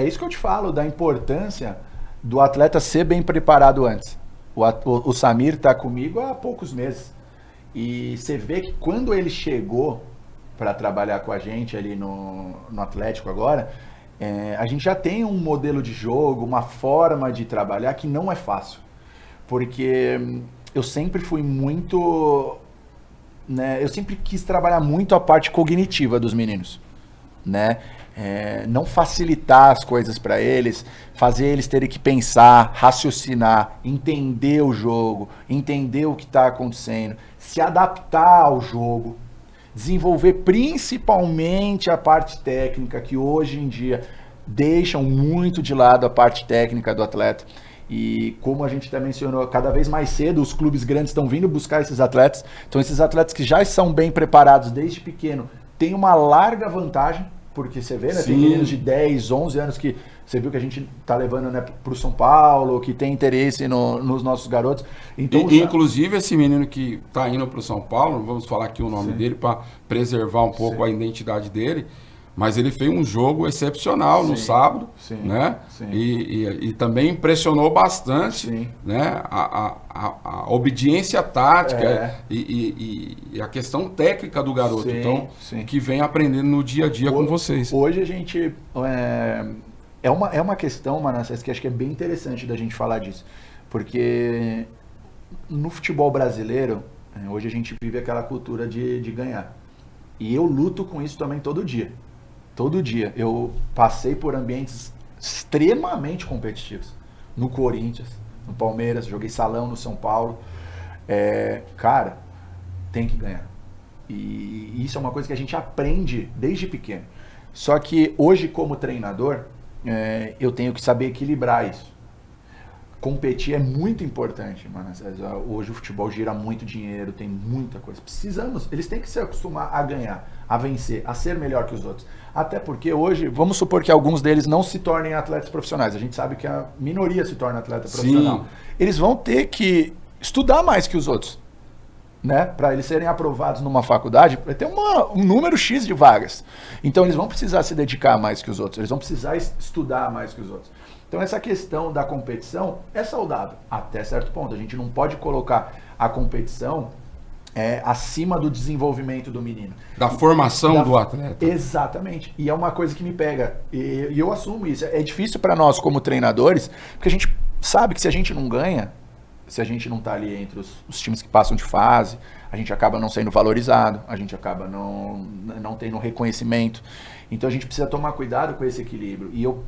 isso que eu te falo, da importância do atleta ser bem preparado antes. O Samir está comigo há poucos meses. E você vê que quando ele chegou para trabalhar com a gente ali no Atlético agora, a gente já tem um modelo de jogo, uma forma de trabalhar que não é fácil. Porque eu sempre fui muito, né, eu sempre quis trabalhar muito a parte cognitiva dos meninos, né? Não facilitar as coisas para eles, fazer eles terem que pensar, raciocinar, entender o jogo, entender o que está acontecendo, se adaptar ao jogo, desenvolver principalmente a parte técnica, que hoje em dia deixam muito de lado a parte técnica do atleta. E como a gente até mencionou, cada vez mais cedo os clubes grandes estão vindo buscar esses atletas. Então esses atletas que já são bem preparados desde pequeno têm uma larga vantagem, porque você vê, né? Tem meninos de 10, 11 anos que você viu que a gente está levando, né, para o São Paulo, que tem interesse nos nossos garotos. Então, inclusive esse menino que está indo para o São Paulo, vamos falar aqui o nome dele para preservar um pouco a identidade dele. Mas ele fez um jogo excepcional no sábado, né? E também impressionou bastante, né? A obediência tática e a questão técnica do garoto, que vem aprendendo no dia a dia com vocês. Hoje a gente... É uma questão, Manassés, que acho que é bem interessante da gente falar disso. Porque no futebol brasileiro, hoje a gente vive aquela cultura de ganhar. E eu luto com isso também todo dia. Todo dia. Eu passei por ambientes extremamente competitivos. No Corinthians, no Palmeiras, joguei salão no São Paulo. Cara, tem que ganhar. E isso é uma coisa que a gente aprende desde pequeno. Só que hoje, como treinador, eu tenho que saber equilibrar isso. Competir é muito importante, mano. Hoje o futebol gira muito dinheiro, tem muita coisa. Eles têm que se acostumar a ganhar, a vencer, a ser melhor que os outros. Até porque hoje, vamos supor que alguns deles não se tornem atletas profissionais. A gente sabe que a minoria se torna atleta profissional. Eles vão ter que estudar mais que os outros, né? Para eles serem aprovados numa faculdade, vai ter um número X de vagas. Então eles vão precisar se dedicar mais que os outros, eles vão precisar estudar mais que os outros. Então essa questão da competição é saudável, até certo ponto. A gente não pode colocar a competição acima do desenvolvimento do menino. Da formação do atleta. Exatamente. E é uma coisa que me pega. E eu assumo isso. É difícil para nós como treinadores, porque a gente sabe que se a gente não ganha, se a gente não está ali entre os times que passam de fase, a gente acaba não sendo valorizado, a gente acaba não tendo reconhecimento. Então a gente precisa tomar cuidado com esse equilíbrio. E eu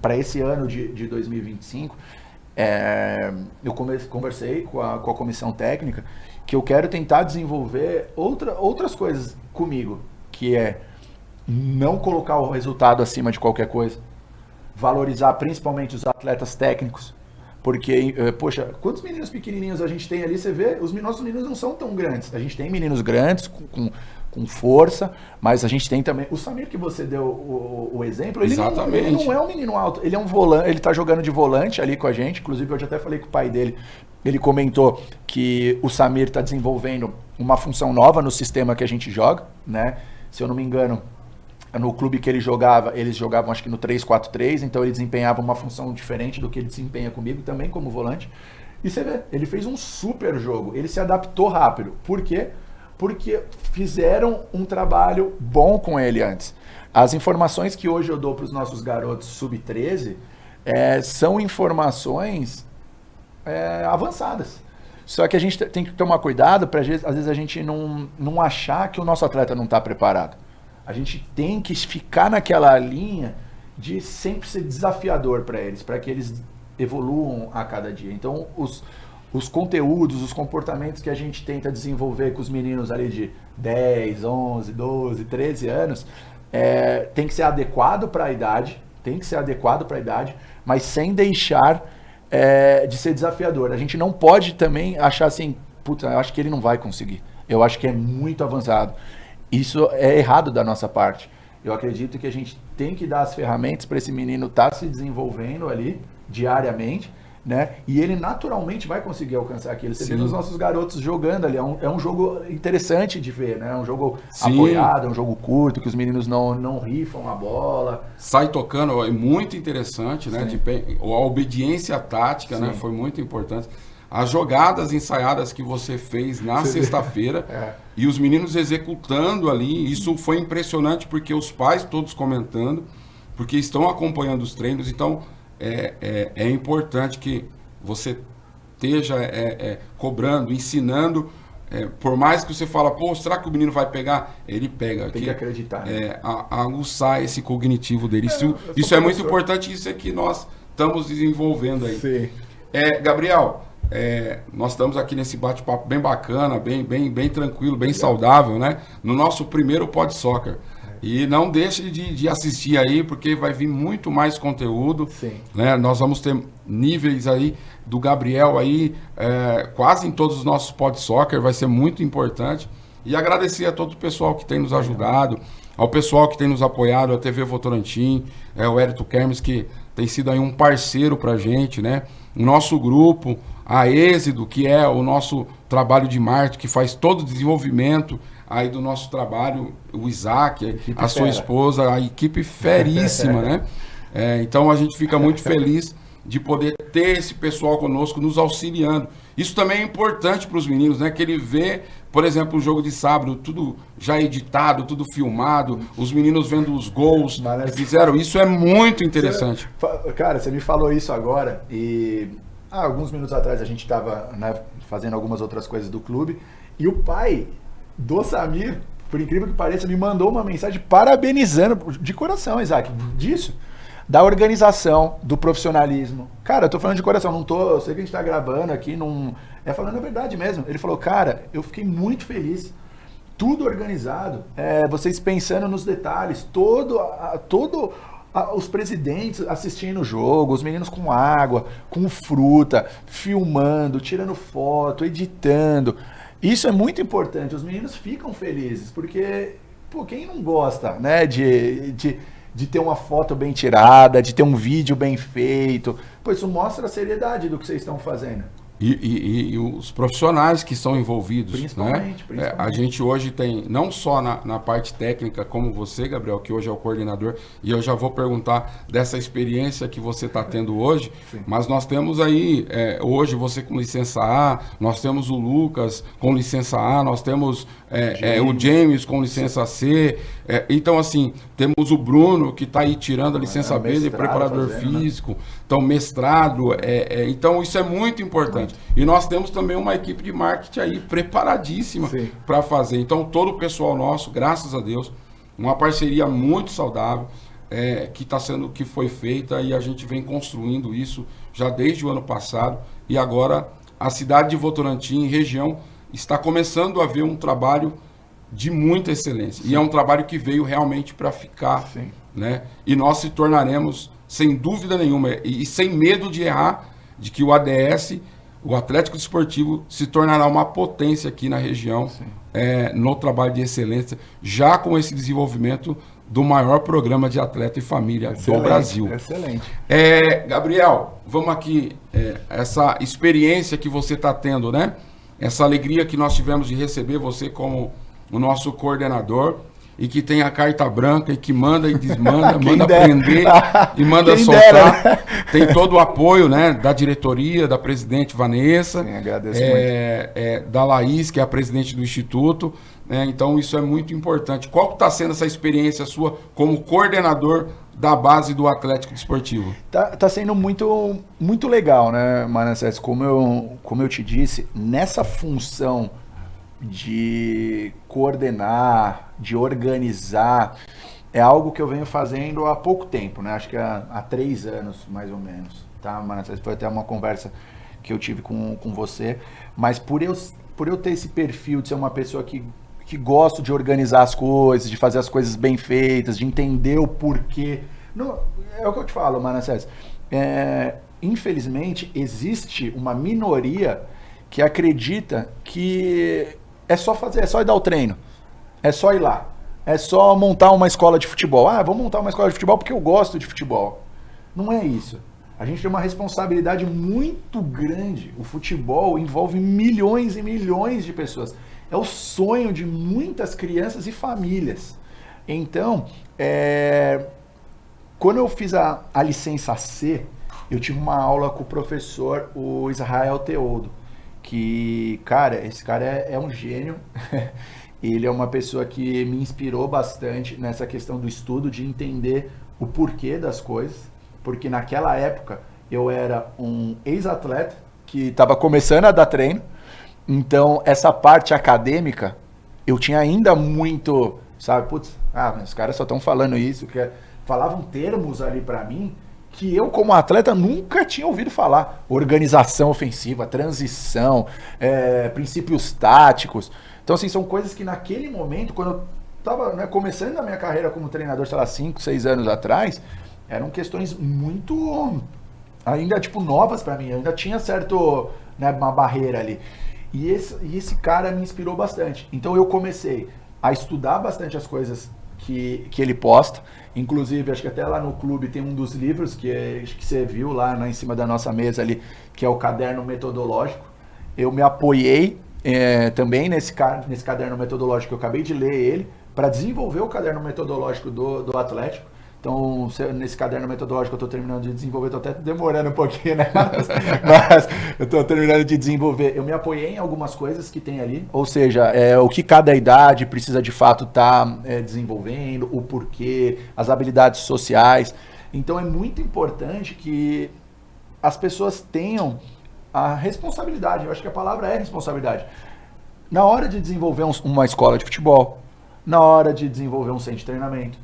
para esse ano de 2025, eu conversei com a comissão técnica que eu quero tentar desenvolver outras coisas comigo, que é não colocar o resultado acima de qualquer coisa, valorizar principalmente os atletas técnicos. Porque, poxa, quantos meninos pequenininhos a gente tem ali, você vê, os nossos meninos não são tão grandes. A gente tem meninos grandes, com força, mas a gente tem também... O Samir que você deu o exemplo, ele não é um menino alto, ele é um volante, ele tá jogando de volante ali com a gente, inclusive eu já até falei com o pai dele, ele comentou que o Samir está desenvolvendo uma função nova no sistema que a gente joga, né? Se eu não me engano, no clube que eles jogavam acho que no 3-4-3, então ele desempenhava uma função diferente do que ele desempenha comigo, também como volante. E você vê, ele fez um super jogo, ele se adaptou rápido. Por quê? Porque fizeram um trabalho bom com ele antes. As informações que hoje eu dou para os nossos garotos sub-13 são informações avançadas. Só que a gente tem que tomar cuidado para, às vezes, a gente não achar que o nosso atleta não está preparado. A gente tem que ficar naquela linha de sempre ser desafiador para eles, para que eles evoluam a cada dia. Então, os conteúdos, os comportamentos que a gente tenta desenvolver com os meninos ali de 10, 11, 12, 13 anos, tem que ser adequado para a idade, mas sem deixar de ser desafiador. A gente não pode também achar assim, putz, eu acho que ele não vai conseguir. Eu acho que é muito avançado. Isso é errado da nossa parte. Eu acredito que a gente tem que dar as ferramentas para esse menino estar se desenvolvendo ali diariamente, né? E ele naturalmente vai conseguir alcançar aquilo. Você vê os nossos garotos jogando ali. É um jogo interessante de ver, né? É um jogo apoiado, é um jogo curto, que os meninos não rifam a bola. Sai tocando, é muito interessante, né? A obediência tática, né? Foi muito importante. As jogadas ensaiadas que você fez na sexta-feira e os meninos executando ali, isso foi impressionante porque os pais todos comentando, porque estão acompanhando os treinos, então é importante que você esteja cobrando, ensinando, por mais que você fala, pô, será que o menino vai pegar? Ele pega. Tem que acreditar. Aguçar esse cognitivo dele. Isso é muito importante, isso é que nós estamos desenvolvendo aí. Sim. Gabriel, nós estamos aqui nesse bate-papo bem bacana, bem tranquilo, bem saudável, né? No nosso primeiro Pod Soccer. E não deixe de assistir aí, porque vai vir muito mais conteúdo. Sim. Né? Nós vamos ter níveis aí do Gabriel aí, quase em todos os nossos Pod Soccer, vai ser muito importante. E agradecer a todo o pessoal que tem nos ajudado, ao pessoal que tem nos apoiado, a TV Votorantim, o Hérito Kermes, que tem sido aí um parceiro pra gente, né? O nosso grupo, a Êxodo, que é o nosso trabalho de marketing, que faz todo o desenvolvimento aí do nosso trabalho, o Isaac, a sua esposa, a equipe feríssima, né? Então a gente fica muito feliz de poder ter esse pessoal conosco nos auxiliando. Isso também é importante para os meninos, né? Que ele vê, por exemplo, o jogo de sábado, tudo já editado, tudo filmado, os meninos vendo os gols que fizeram. Isso é muito interessante. Cara, você me falou isso agora e alguns minutos atrás a gente estava, né, fazendo algumas outras coisas do clube e o pai do Samir, por incrível que pareça, me mandou uma mensagem parabenizando, de coração, Isaac, disso, da organização, do profissionalismo. Cara, eu tô falando de coração, eu sei que a gente tá gravando aqui, falando a verdade mesmo. Ele falou, cara, eu fiquei muito feliz, tudo organizado, vocês pensando nos detalhes, os presidentes assistindo o jogo, os meninos com água, com fruta, filmando, tirando foto, editando. Isso é muito importante, os meninos ficam felizes, porque, pô, quem não gosta, né, de ter uma foto bem tirada, de ter um vídeo bem feito, pô, isso mostra a seriedade do que vocês estão fazendo. E os profissionais que são envolvidos, principalmente. A gente hoje tem, não só na parte técnica, como você, Gabriel, que hoje é o coordenador, e eu já vou perguntar dessa experiência que você está tendo hoje, mas nós temos aí, hoje você com licença A, nós temos o Lucas com licença A, nós temos o James com licença C, então assim, temos o Bruno que está aí tirando a licença B de preparador físico, então mestrado, então isso é muito importante. E nós temos também uma equipe de marketing aí preparadíssima para fazer. Então todo o pessoal nosso, graças a Deus, uma parceria muito saudável que foi feita e a gente vem construindo isso já desde o ano passado. E agora a cidade de Votorantim, região, está começando a ver um trabalho de muita excelência. E é um trabalho que veio realmente para ficar. Né? E nós se tornaremos, sem dúvida nenhuma, e sem medo de errar, de que o ADS, o Atlético Desportivo, se tornará uma potência aqui na região, no trabalho de excelência, já com esse desenvolvimento do maior programa de atleta e família do Brasil. Excelente. Gabriel, vamos aqui, essa experiência que você está tendo, né? Essa alegria que nós tivemos de receber você como o nosso coordenador, e que tem a carta branca e que manda e desmanda, manda prender e manda soltar. Dera. Tem todo o apoio, né, da diretoria, da presidente Vanessa, agradeço muito. Da Laís, que é a presidente do Instituto. Então isso é muito importante. Qual está sendo essa experiência sua como coordenador da base do Atlético Desportivo? Tá sendo muito legal, né, Manassés? Como eu te disse, nessa função de coordenar, de organizar, é algo que eu venho fazendo há pouco tempo, né? Acho que há 3 anos, mais ou menos, tá, Manassés? Foi até uma conversa que eu tive com você, mas por eu ter esse perfil de ser uma pessoa que gosto de organizar as coisas, de fazer as coisas bem feitas, de entender o porquê. Não, é o que eu te falo, Manassés. Infelizmente, existe uma minoria que acredita que é só fazer, é só ir dar o treino, é só ir lá, é só montar uma escola de futebol. Ah, vou montar uma escola de futebol porque eu gosto de futebol. Não é isso. A gente tem uma responsabilidade muito grande. O futebol envolve milhões e milhões de pessoas. É o sonho de muitas crianças e famílias. Então, quando eu fiz a licença C, eu tive uma aula com o professor, o Israel Teodo, que, cara, esse cara é um gênio. Ele é uma pessoa que me inspirou bastante nessa questão do estudo, de entender o porquê das coisas, porque naquela época eu era um ex-atleta que estava começando a dar treino, então essa parte acadêmica eu tinha ainda muito, sabe, putz, mas os caras só estão falando isso, falavam termos ali para mim que eu como atleta nunca tinha ouvido falar, organização ofensiva, transição, princípios táticos. Então, assim, são coisas que naquele momento, quando eu estava, né, começando a minha carreira como treinador, sei lá, 5, 6 anos atrás, eram questões muito, ainda, tipo, novas para mim. Eu ainda tinha certo, né, uma barreira ali. E esse cara me inspirou bastante. Então, eu comecei a estudar bastante as coisas que ele posta. Inclusive, acho que até lá no clube tem um dos livros acho que você viu lá em cima da nossa mesa ali, que é o Caderno Metodológico. Eu me apoiei também nesse caderno metodológico, eu acabei de ler ele, para desenvolver o caderno metodológico do Atlético. Então, nesse caderno metodológico eu estou terminando de desenvolver, estou até demorando um pouquinho, né? Mas eu estou terminando de desenvolver. Eu me apoiei em algumas coisas que tem ali, ou seja, o que cada idade precisa de fato estar desenvolvendo, o porquê, as habilidades sociais. Então, é muito importante que as pessoas tenham a responsabilidade, eu acho que a palavra é responsabilidade, na hora de desenvolver uma escola de futebol, na hora de desenvolver um centro de treinamento,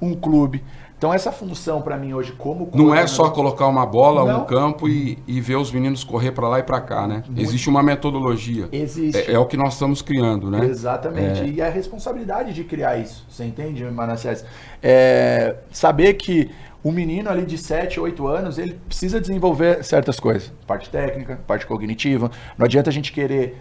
um clube. Então essa função para mim hoje como não é só colocar uma bola, não, um campo e ver os meninos correr para lá e para cá, né? Existe uma metodologia. Existe. É o que nós estamos criando, né? Exatamente. E a responsabilidade de criar isso, você entende, Manassés? Saber que o menino ali de 7, 8 anos, ele precisa desenvolver certas coisas. Parte técnica, parte cognitiva. Não adianta a gente querer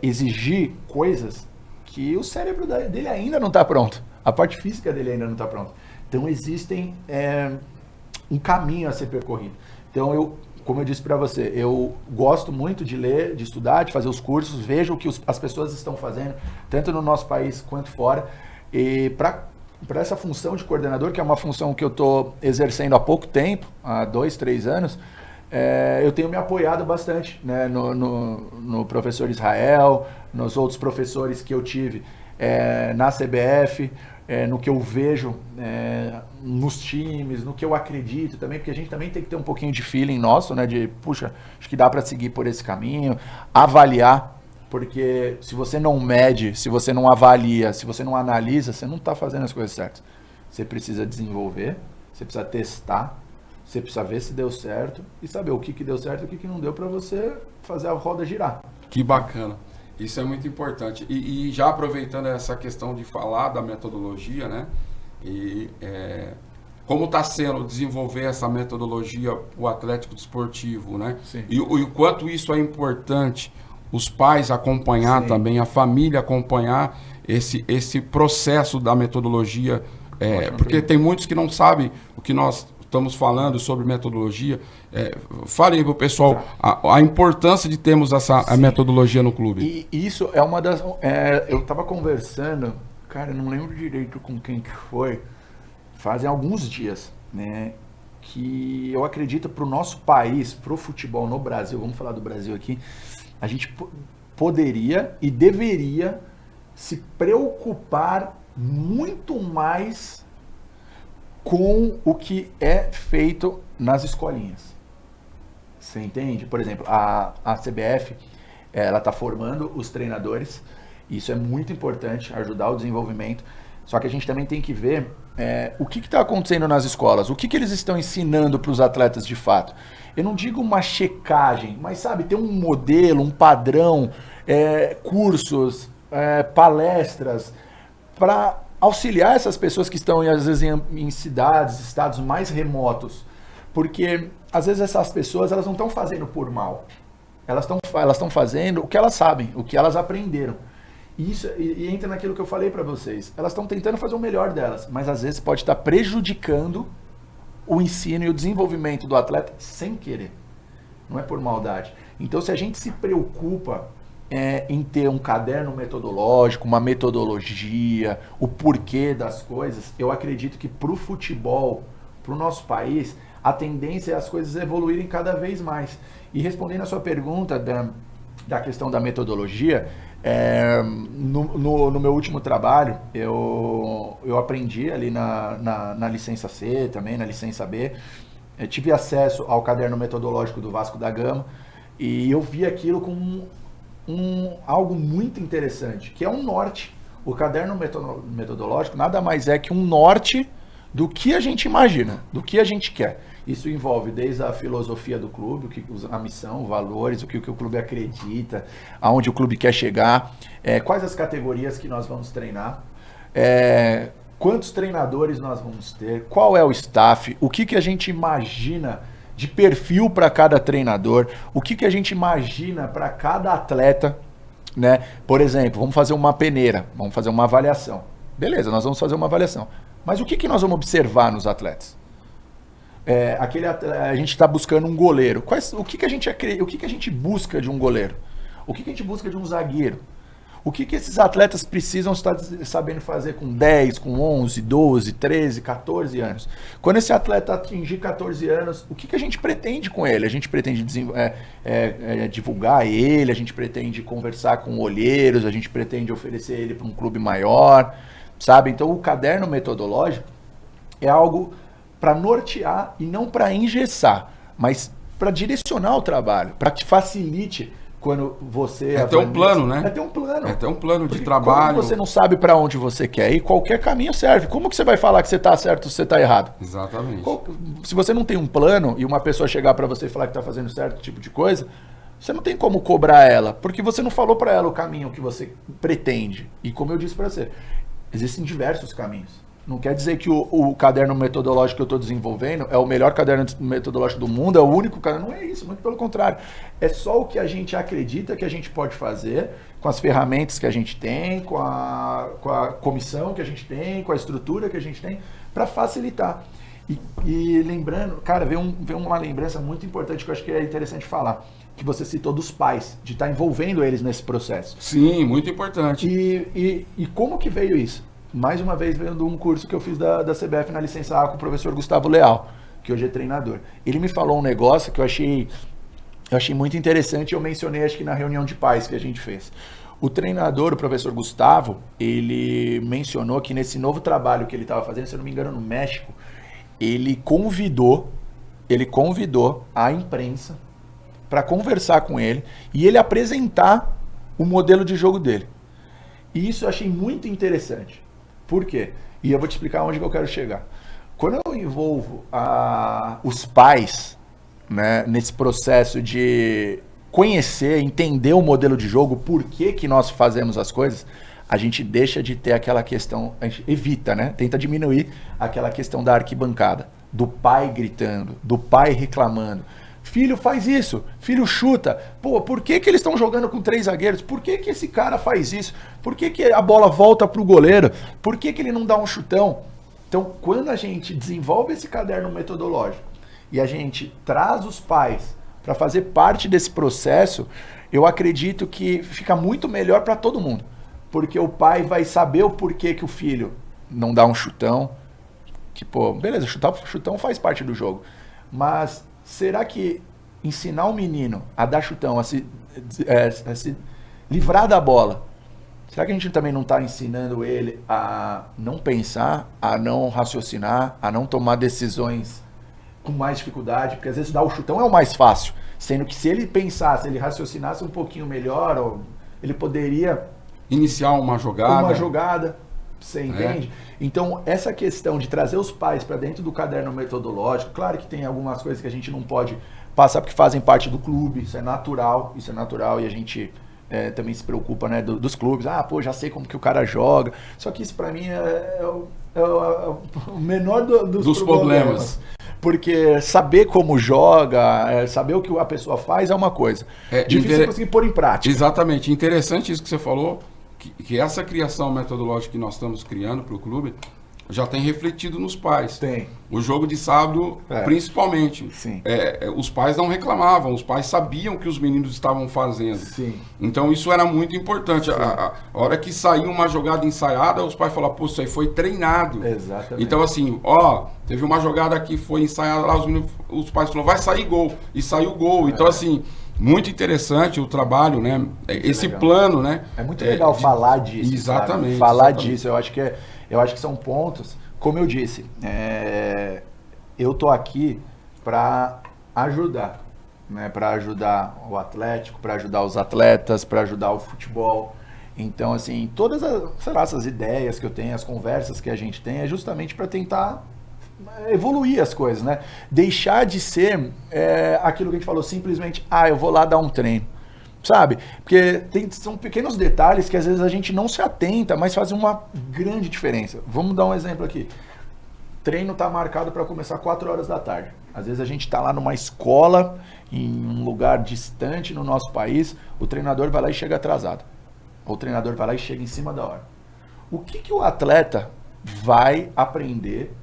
exigir coisas que o cérebro dele ainda não está pronto. A parte física dele ainda não está pronta. Então, existem um caminho a ser percorrido. Então, como eu disse para você, eu gosto muito de ler, de estudar, de fazer os cursos, vejo o que as pessoas estão fazendo, tanto no nosso país quanto fora. E para essa função de coordenador, que é uma função que eu estou exercendo há pouco tempo, há 2, 3 anos, eu tenho me apoiado bastante, né, no professor Israel, nos outros professores que eu tive na CBF, no que eu vejo nos times, no que eu acredito também, porque a gente também tem que ter um pouquinho de feeling nosso, né, de, puxa, acho que dá para seguir por esse caminho, avaliar, porque se você não mede, se você não avalia, se você não analisa, você não está fazendo as coisas certas. Você precisa desenvolver, você precisa testar, você precisa ver se deu certo e saber o que deu certo e o que não deu para você fazer a roda girar. Que bacana. Isso é muito importante. E já aproveitando essa questão de falar da metodologia, né? Como está sendo desenvolver essa metodologia o Atlético Desportivo, né? Sim. E o quanto isso é importante, os pais acompanhar Sim. também, a família acompanhar esse processo da metodologia, porque tem muitos que não sabem o que nós estamos falando sobre metodologia. Fale aí para o pessoal a importância de termos a metodologia no clube. E isso é uma das... eu estava conversando, cara, eu não lembro direito com quem que foi, fazem alguns dias, né? Que eu acredito para o nosso país, para o futebol no Brasil, vamos falar do Brasil aqui, a gente poderia e deveria se preocupar muito mais com o que é feito nas escolinhas. Você entende? Por exemplo, a CBF, ela está formando os treinadores, isso é muito importante, ajudar o desenvolvimento, só que a gente também tem que ver o que está acontecendo nas escolas, o que eles estão ensinando para os atletas de fato. Eu não digo uma checagem, mas sabe, ter um modelo, um padrão, cursos, palestras, para auxiliar essas pessoas que estão, às vezes, em cidades, estados mais remotos. Porque, às vezes, essas pessoas elas não estão fazendo por mal. Elas estão fazendo o que elas sabem, o que elas aprenderam. E entra naquilo que eu falei para vocês. Elas estão tentando fazer o melhor delas, mas, às vezes, pode estar prejudicando o ensino e o desenvolvimento do atleta sem querer. Não é por maldade. Então, se a gente se preocupa em ter um caderno metodológico, uma metodologia, o porquê das coisas, eu acredito que para o futebol, para o nosso país, a tendência é as coisas evoluírem cada vez mais. E respondendo a sua pergunta da questão da metodologia, no meu último trabalho, eu aprendi ali na licença C, também na licença B, eu tive acesso ao caderno metodológico do Vasco da Gama, e eu vi aquilo como algo muito interessante, que é um norte. O caderno metodológico nada mais é que um norte do que a gente imagina, do que a gente quer. Isso envolve desde a filosofia do clube, a missão, os valores, o que o clube acredita, aonde o clube quer chegar, quais as categorias que nós vamos treinar, quantos treinadores nós vamos ter, qual é o staff, o que a gente imagina de perfil para cada treinador, o que a gente imagina para cada atleta, né? Por exemplo, vamos fazer uma peneira, vamos fazer uma avaliação. Beleza, nós vamos fazer uma avaliação. Mas o que nós vamos observar nos atletas? A gente está buscando um goleiro. O que a gente busca de um goleiro? O que a gente busca de um zagueiro? O que esses atletas precisam estar sabendo fazer com 10, com 11, 12, 13, 14 anos? Quando esse atleta atingir 14 anos, o que a gente pretende com ele? A gente pretende divulgar ele, a gente pretende conversar com olheiros, a gente pretende oferecer ele para um clube maior, sabe? Então o caderno metodológico é algo para nortear e não para engessar, mas para direcionar o trabalho, para que facilite quando você... É ter um plano, né? É ter um plano. É ter um plano de trabalho. Quando você não sabe para onde você quer ir, qualquer caminho serve. Como que você vai falar que você está certo ou você está errado? Exatamente. Se você não tem um plano e uma pessoa chegar para você e falar que está fazendo certo tipo de coisa, você não tem como cobrar ela, porque você não falou para ela o caminho que você pretende. E como eu disse para você, existem diversos caminhos. Não quer dizer que o caderno metodológico que eu estou desenvolvendo é o melhor caderno metodológico do mundo, é o único caderno. Não é isso, muito pelo contrário. É só o que a gente acredita que a gente pode fazer com as ferramentas que a gente tem, com a comissão que a gente tem, com a estrutura que a gente tem, para facilitar. E lembrando, cara, veio uma lembrança muito importante que eu acho que é interessante falar, que você citou dos pais, de estar envolvendo eles nesse processo. Sim, muito importante. E como que veio isso? Mais uma vez, vendo um curso que eu fiz da CBF na licença A com o professor Gustavo Leal, que hoje é treinador. Ele me falou um negócio que eu achei muito interessante e eu mencionei, acho que na reunião de pais que a gente fez. O treinador, o professor Gustavo, ele mencionou que nesse novo trabalho que ele estava fazendo, se eu não me engano, no México, ele convidou a imprensa para conversar com ele e ele apresentar o modelo de jogo dele. E isso eu achei muito interessante. Por quê? E eu vou te explicar onde que eu quero chegar. Quando eu envolvo os pais, né, nesse processo de conhecer, entender o modelo de jogo, por que nós fazemos as coisas, a gente deixa de ter aquela questão, a gente evita, né? Tenta diminuir aquela questão da arquibancada, do pai gritando, do pai reclamando. Filho faz isso, filho chuta. Pô, por que eles estão jogando com 3 zagueiros? Por que esse cara faz isso? Por que a bola volta pro goleiro? Por que ele não dá um chutão? Então, quando a gente desenvolve esse caderno metodológico e a gente traz os pais para fazer parte desse processo, eu acredito que fica muito melhor para todo mundo. Porque o pai vai saber o porquê que o filho não dá um chutão. Que, pô, beleza, chutão faz parte do jogo. Mas será que ensinar o menino a dar chutão, a se livrar da bola, será que a gente também não está ensinando ele a não pensar, a não raciocinar, a não tomar decisões com mais dificuldade? Porque às vezes dar o chutão é o mais fácil, sendo que se ele pensasse, se ele raciocinasse um pouquinho melhor, ele poderia iniciar uma jogada. Você entende? Então, essa questão de trazer os pais para dentro do caderno metodológico, claro que tem algumas coisas que a gente não pode passar porque fazem parte do clube, isso é natural e a gente também se preocupa, né, dos clubes. Ah, pô, já sei como que o cara joga. Só que isso para mim é o menor dos problemas. Porque saber como joga, saber o que a pessoa faz é uma coisa. Difícil conseguir pôr em prática. Exatamente. Interessante isso que você falou, que essa criação metodológica que nós estamos criando para o clube já tem refletido nos pais. Tem. O jogo de sábado, principalmente. Sim. Os pais não reclamavam, os pais sabiam o que os meninos estavam fazendo. Sim. Então isso era muito importante. A hora que saiu uma jogada ensaiada, os pais falavam, pô, isso aí foi treinado. Exatamente. Então assim, teve uma jogada que foi ensaiada lá, os pais falaram, vai sair gol. E saiu gol. Então assim, muito interessante o trabalho, né? Esse legal. Plano, né? É muito legal falar disso. Exatamente. Falar disso, eu acho que são pontos, como eu disse, eu tô aqui para ajudar, né? Para ajudar o Atlético, para ajudar os atletas, para ajudar o futebol. Então, assim, todas essas ideias que eu tenho, as conversas que a gente tem, é justamente para tentar evoluir as coisas, né? Deixar de ser aquilo que a gente falou, simplesmente, eu vou lá dar um treino. Sabe? Porque são pequenos detalhes que às vezes a gente não se atenta, mas fazem uma grande diferença. Vamos dar um exemplo aqui. Treino está marcado para começar 4 horas da tarde. Às vezes a gente está lá numa escola, em um lugar distante no nosso país, o treinador vai lá e chega atrasado. Ou o treinador vai lá e chega em cima da hora. O que o atleta vai aprender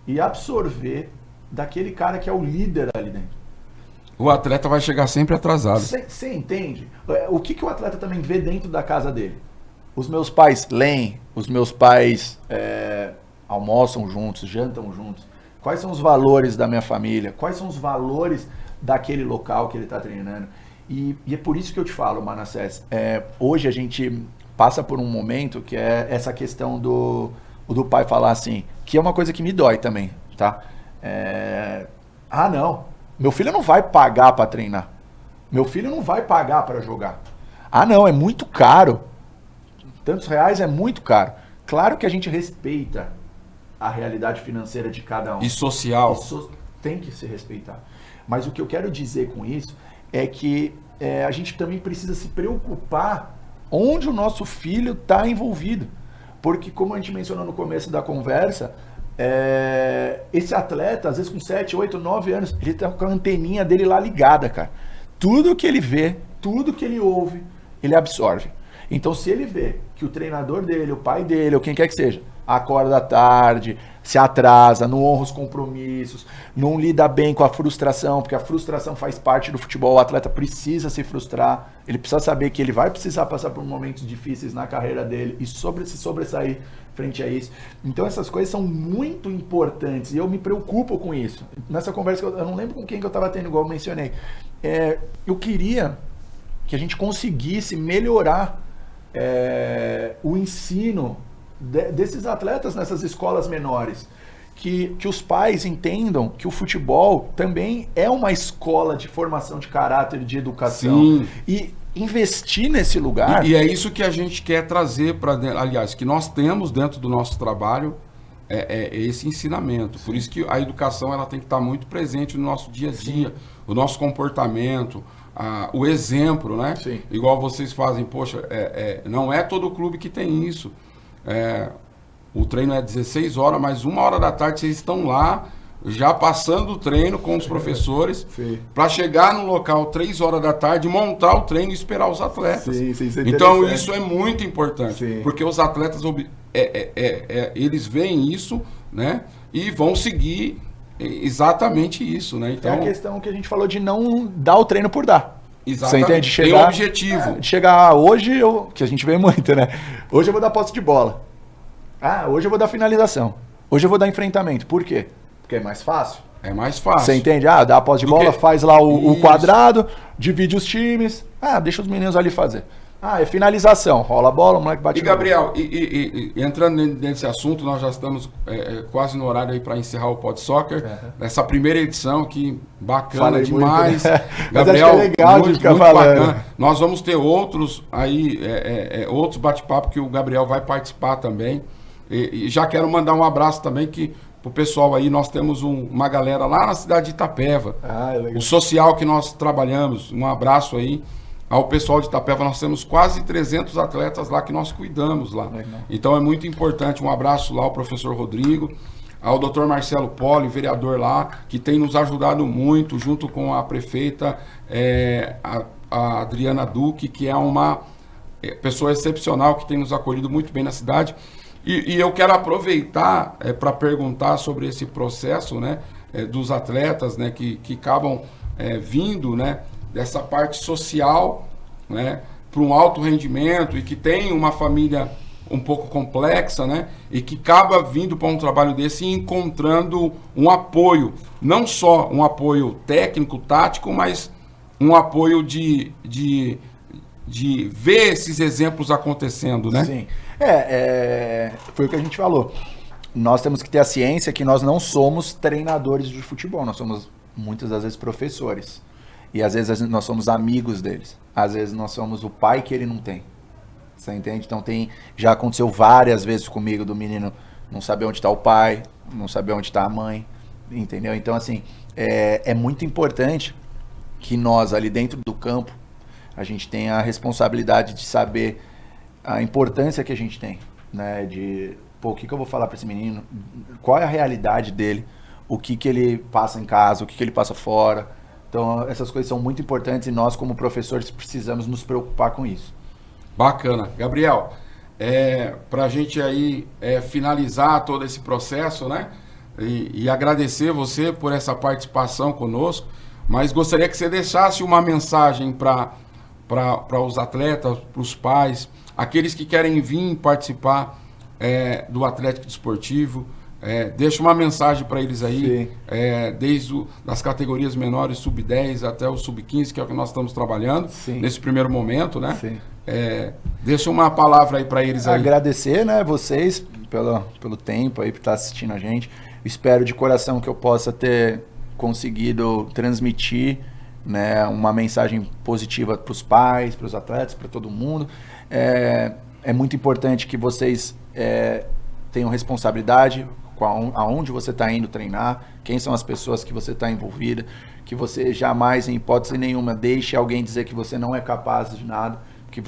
e absorver daquele cara que é o líder ali dentro? O atleta vai chegar sempre atrasado. Você entende? O que o atleta também vê dentro da casa dele? Os meus pais leem, os meus pais almoçam juntos, jantam juntos. Quais são os valores da minha família? Quais são os valores daquele local que ele está treinando? E é por isso que eu te falo, Manassés, hoje a gente passa por um momento que é essa questão do pai falar assim, que é uma coisa que me dói também, tá? Não. Meu filho não vai pagar para treinar. Meu filho não vai pagar para jogar. Não, é muito caro. Tantos reais é muito caro. Claro que a gente respeita a realidade financeira de cada um. E social. Tem que se respeitar. Mas o que eu quero dizer com isso é que a gente também precisa se preocupar onde o nosso filho está envolvido. Porque, como a gente mencionou no começo da conversa, esse atleta, às vezes com 7, 8, 9 anos, ele tá com a anteninha dele lá ligada, cara. Tudo que ele vê, tudo que ele ouve, ele absorve. Então, se ele vê que o treinador dele, o pai dele, ou quem quer que seja, acorda à tarde, se atrasa, não honra os compromissos, não lida bem com a frustração, porque a frustração faz parte do futebol, o atleta precisa se frustrar, ele precisa saber que ele vai precisar passar por momentos difíceis na carreira dele e se sobressair frente a isso. Então essas coisas são muito importantes e eu me preocupo com isso. Nessa conversa, eu não lembro com quem que eu estava tendo, igual eu mencionei, eu queria que a gente conseguisse melhorar o ensino desses atletas nessas escolas menores, que os pais entendam que o futebol também é uma escola de formação de caráter, de educação. Sim. E investir nesse lugar... E é isso que a gente quer trazer para dentro, aliás, que nós temos dentro do nosso trabalho, esse ensinamento. Por isso que a educação ela tem que estar muito presente no nosso dia a dia, sim, o nosso comportamento, o exemplo, né? Sim. Igual vocês fazem, poxa, não é todo clube que tem isso. O treino é 16 horas, mas 1 hora da tarde vocês estão lá, já passando o treino com os professores, para chegar no local 3 horas da tarde, montar o treino e esperar os atletas. Sim, isso é então isso é muito importante, sim, porque os atletas eles veem isso, né, e vão seguir exatamente isso, né? Então, é a questão que a gente falou de não dar o treino por dar. Exatamente. Você entende? Chegar, tem um objetivo. Chegar hoje, que a gente vê muito, né? Hoje eu vou dar posse de bola. Hoje eu vou dar finalização. Hoje eu vou dar enfrentamento. Por quê? Porque é mais fácil. É mais fácil. Você entende? Dá a posse de bola, faz lá o quadrado, divide os times. Deixa os meninos ali fazer. É finalização. Rola a bola, o moleque bate. E Gabriel, entrando nesse assunto, nós já estamos quase no horário aí para encerrar o Pod Soccer. Essa primeira edição que bacana. Falei demais. Muito, né? Gabriel, acho que é legal muito, de ficar muito falando. Bacana. Nós vamos ter outros aí, outros bate-papo que o Gabriel vai participar também. E já quero mandar um abraço também pro pessoal aí. Nós temos uma galera lá na cidade de Itapeva. O social que nós trabalhamos. Um abraço aí ao pessoal de Itapeva. Nós temos quase 300 atletas lá que nós cuidamos lá. Então é muito importante. Um abraço lá ao professor Rodrigo, ao doutor Marcelo Poli, vereador lá, que tem nos ajudado muito, junto com a prefeita a Adriana Duque, que é uma pessoa excepcional, que tem nos acolhido muito bem na cidade. E eu quero aproveitar para perguntar sobre esse processo, né, dos atletas, né, que acabam vindo, né, dessa parte social, né, para um alto rendimento e que tem uma família um pouco complexa, né, e que acaba vindo para um trabalho desse e encontrando um apoio, não só um apoio técnico, tático, mas um apoio de ver esses exemplos acontecendo, né? Sim. Foi o que a gente falou. Nós temos que ter a ciência que nós não somos treinadores de futebol, nós somos muitas das vezes professores. E às vezes nós somos amigos deles. Às vezes nós somos o pai que ele não tem. Você entende? Então já aconteceu várias vezes comigo do menino não saber onde está o pai, não saber onde está a mãe, entendeu? Então assim, é muito importante que nós ali dentro do campo, a gente tenha a responsabilidade de saber a importância que a gente tem, né? De, o que eu vou falar para esse menino? Qual é a realidade dele? O que ele passa em casa? O que ele passa fora? Então, essas coisas são muito importantes e nós, como professores, precisamos nos preocupar com isso. Bacana. Gabriel, para a gente aí finalizar todo esse processo, né? E agradecer você por essa participação conosco, mas gostaria que você deixasse uma mensagem para os atletas, para os pais, aqueles que querem vir participar do Atlético Desportivo. Deixa uma mensagem para eles aí, desde das categorias menores, sub-10 até o sub-15, que é o que nós estamos trabalhando nesse primeiro momento, né? Deixa uma palavra aí para eles aí. Agradecer, né, vocês pelo tempo aí, por estar assistindo a gente. Espero de coração que eu possa ter conseguido transmitir, né, uma mensagem positiva para os pais, para os atletas, para todo mundo. É muito importante que vocês tenham responsabilidade aonde você está indo treinar, quem são as pessoas que você está envolvida, que você jamais, em hipótese nenhuma, deixe alguém dizer que você não é capaz de nada, que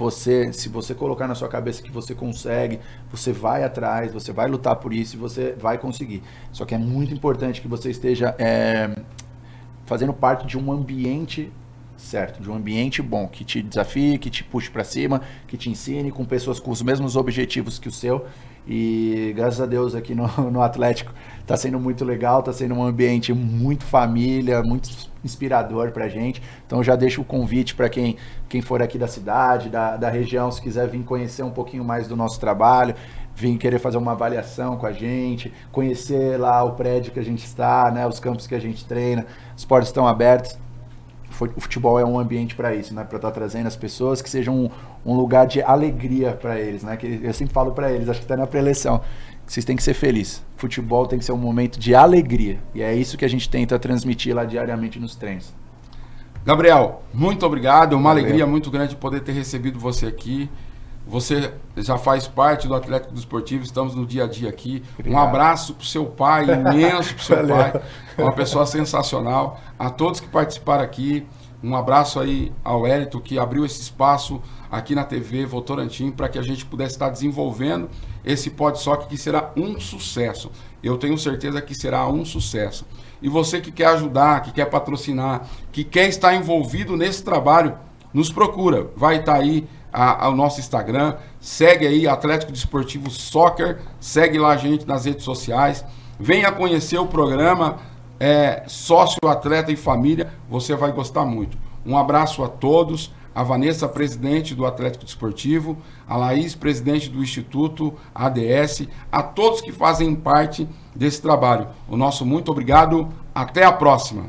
se você colocar na sua cabeça que você consegue, você vai atrás, você vai lutar por isso e você vai conseguir. Só que é muito importante que você esteja fazendo parte de um ambiente certo, de um ambiente bom, que te desafie, que te puxe para cima, que te ensine, com pessoas com os mesmos objetivos que o seu. E graças a Deus aqui no Atlético está sendo muito legal, está sendo um ambiente muito família, muito inspirador para a gente. Então já deixo o convite para quem for aqui da cidade, da região, se quiser vir conhecer um pouquinho mais do nosso trabalho, vir querer fazer uma avaliação com a gente, conhecer lá o prédio que a gente está, né, os campos que a gente treina, as portas estão abertas. O futebol é um ambiente para isso, né? Para estar trazendo as pessoas, que seja um lugar de alegria para eles, né? Que eu sempre falo para eles, acho que está na pré-eleição, que vocês têm que ser felizes. Futebol tem que ser um momento de alegria. E é isso que a gente tenta transmitir lá diariamente nos treinos. Gabriel, muito obrigado. Uma alegria muito grande poder ter recebido você aqui. Você já faz parte do Atlético Desportivo, estamos no dia a dia aqui. Obrigado. Um abraço para o seu pai, imenso para o seu pai, uma pessoa sensacional. A todos que participaram aqui, um abraço aí ao Hélito, que abriu esse espaço aqui na TV Votorantim para que a gente pudesse estar desenvolvendo esse Pod Soccer, que será um sucesso. Eu tenho certeza que será um sucesso. E você que quer ajudar, que quer patrocinar, que quer estar envolvido nesse trabalho, nos procura. Vai estar aí ao nosso Instagram, segue aí Atlético Desportivo Soccer, segue lá a gente nas redes sociais, venha conhecer o programa Sócio, Atleta e Família, você vai gostar muito. Um abraço a todos, a Vanessa, presidente do Atlético Desportivo, a Laís, presidente do Instituto ADS, a todos que fazem parte desse trabalho. O nosso muito obrigado, até a próxima.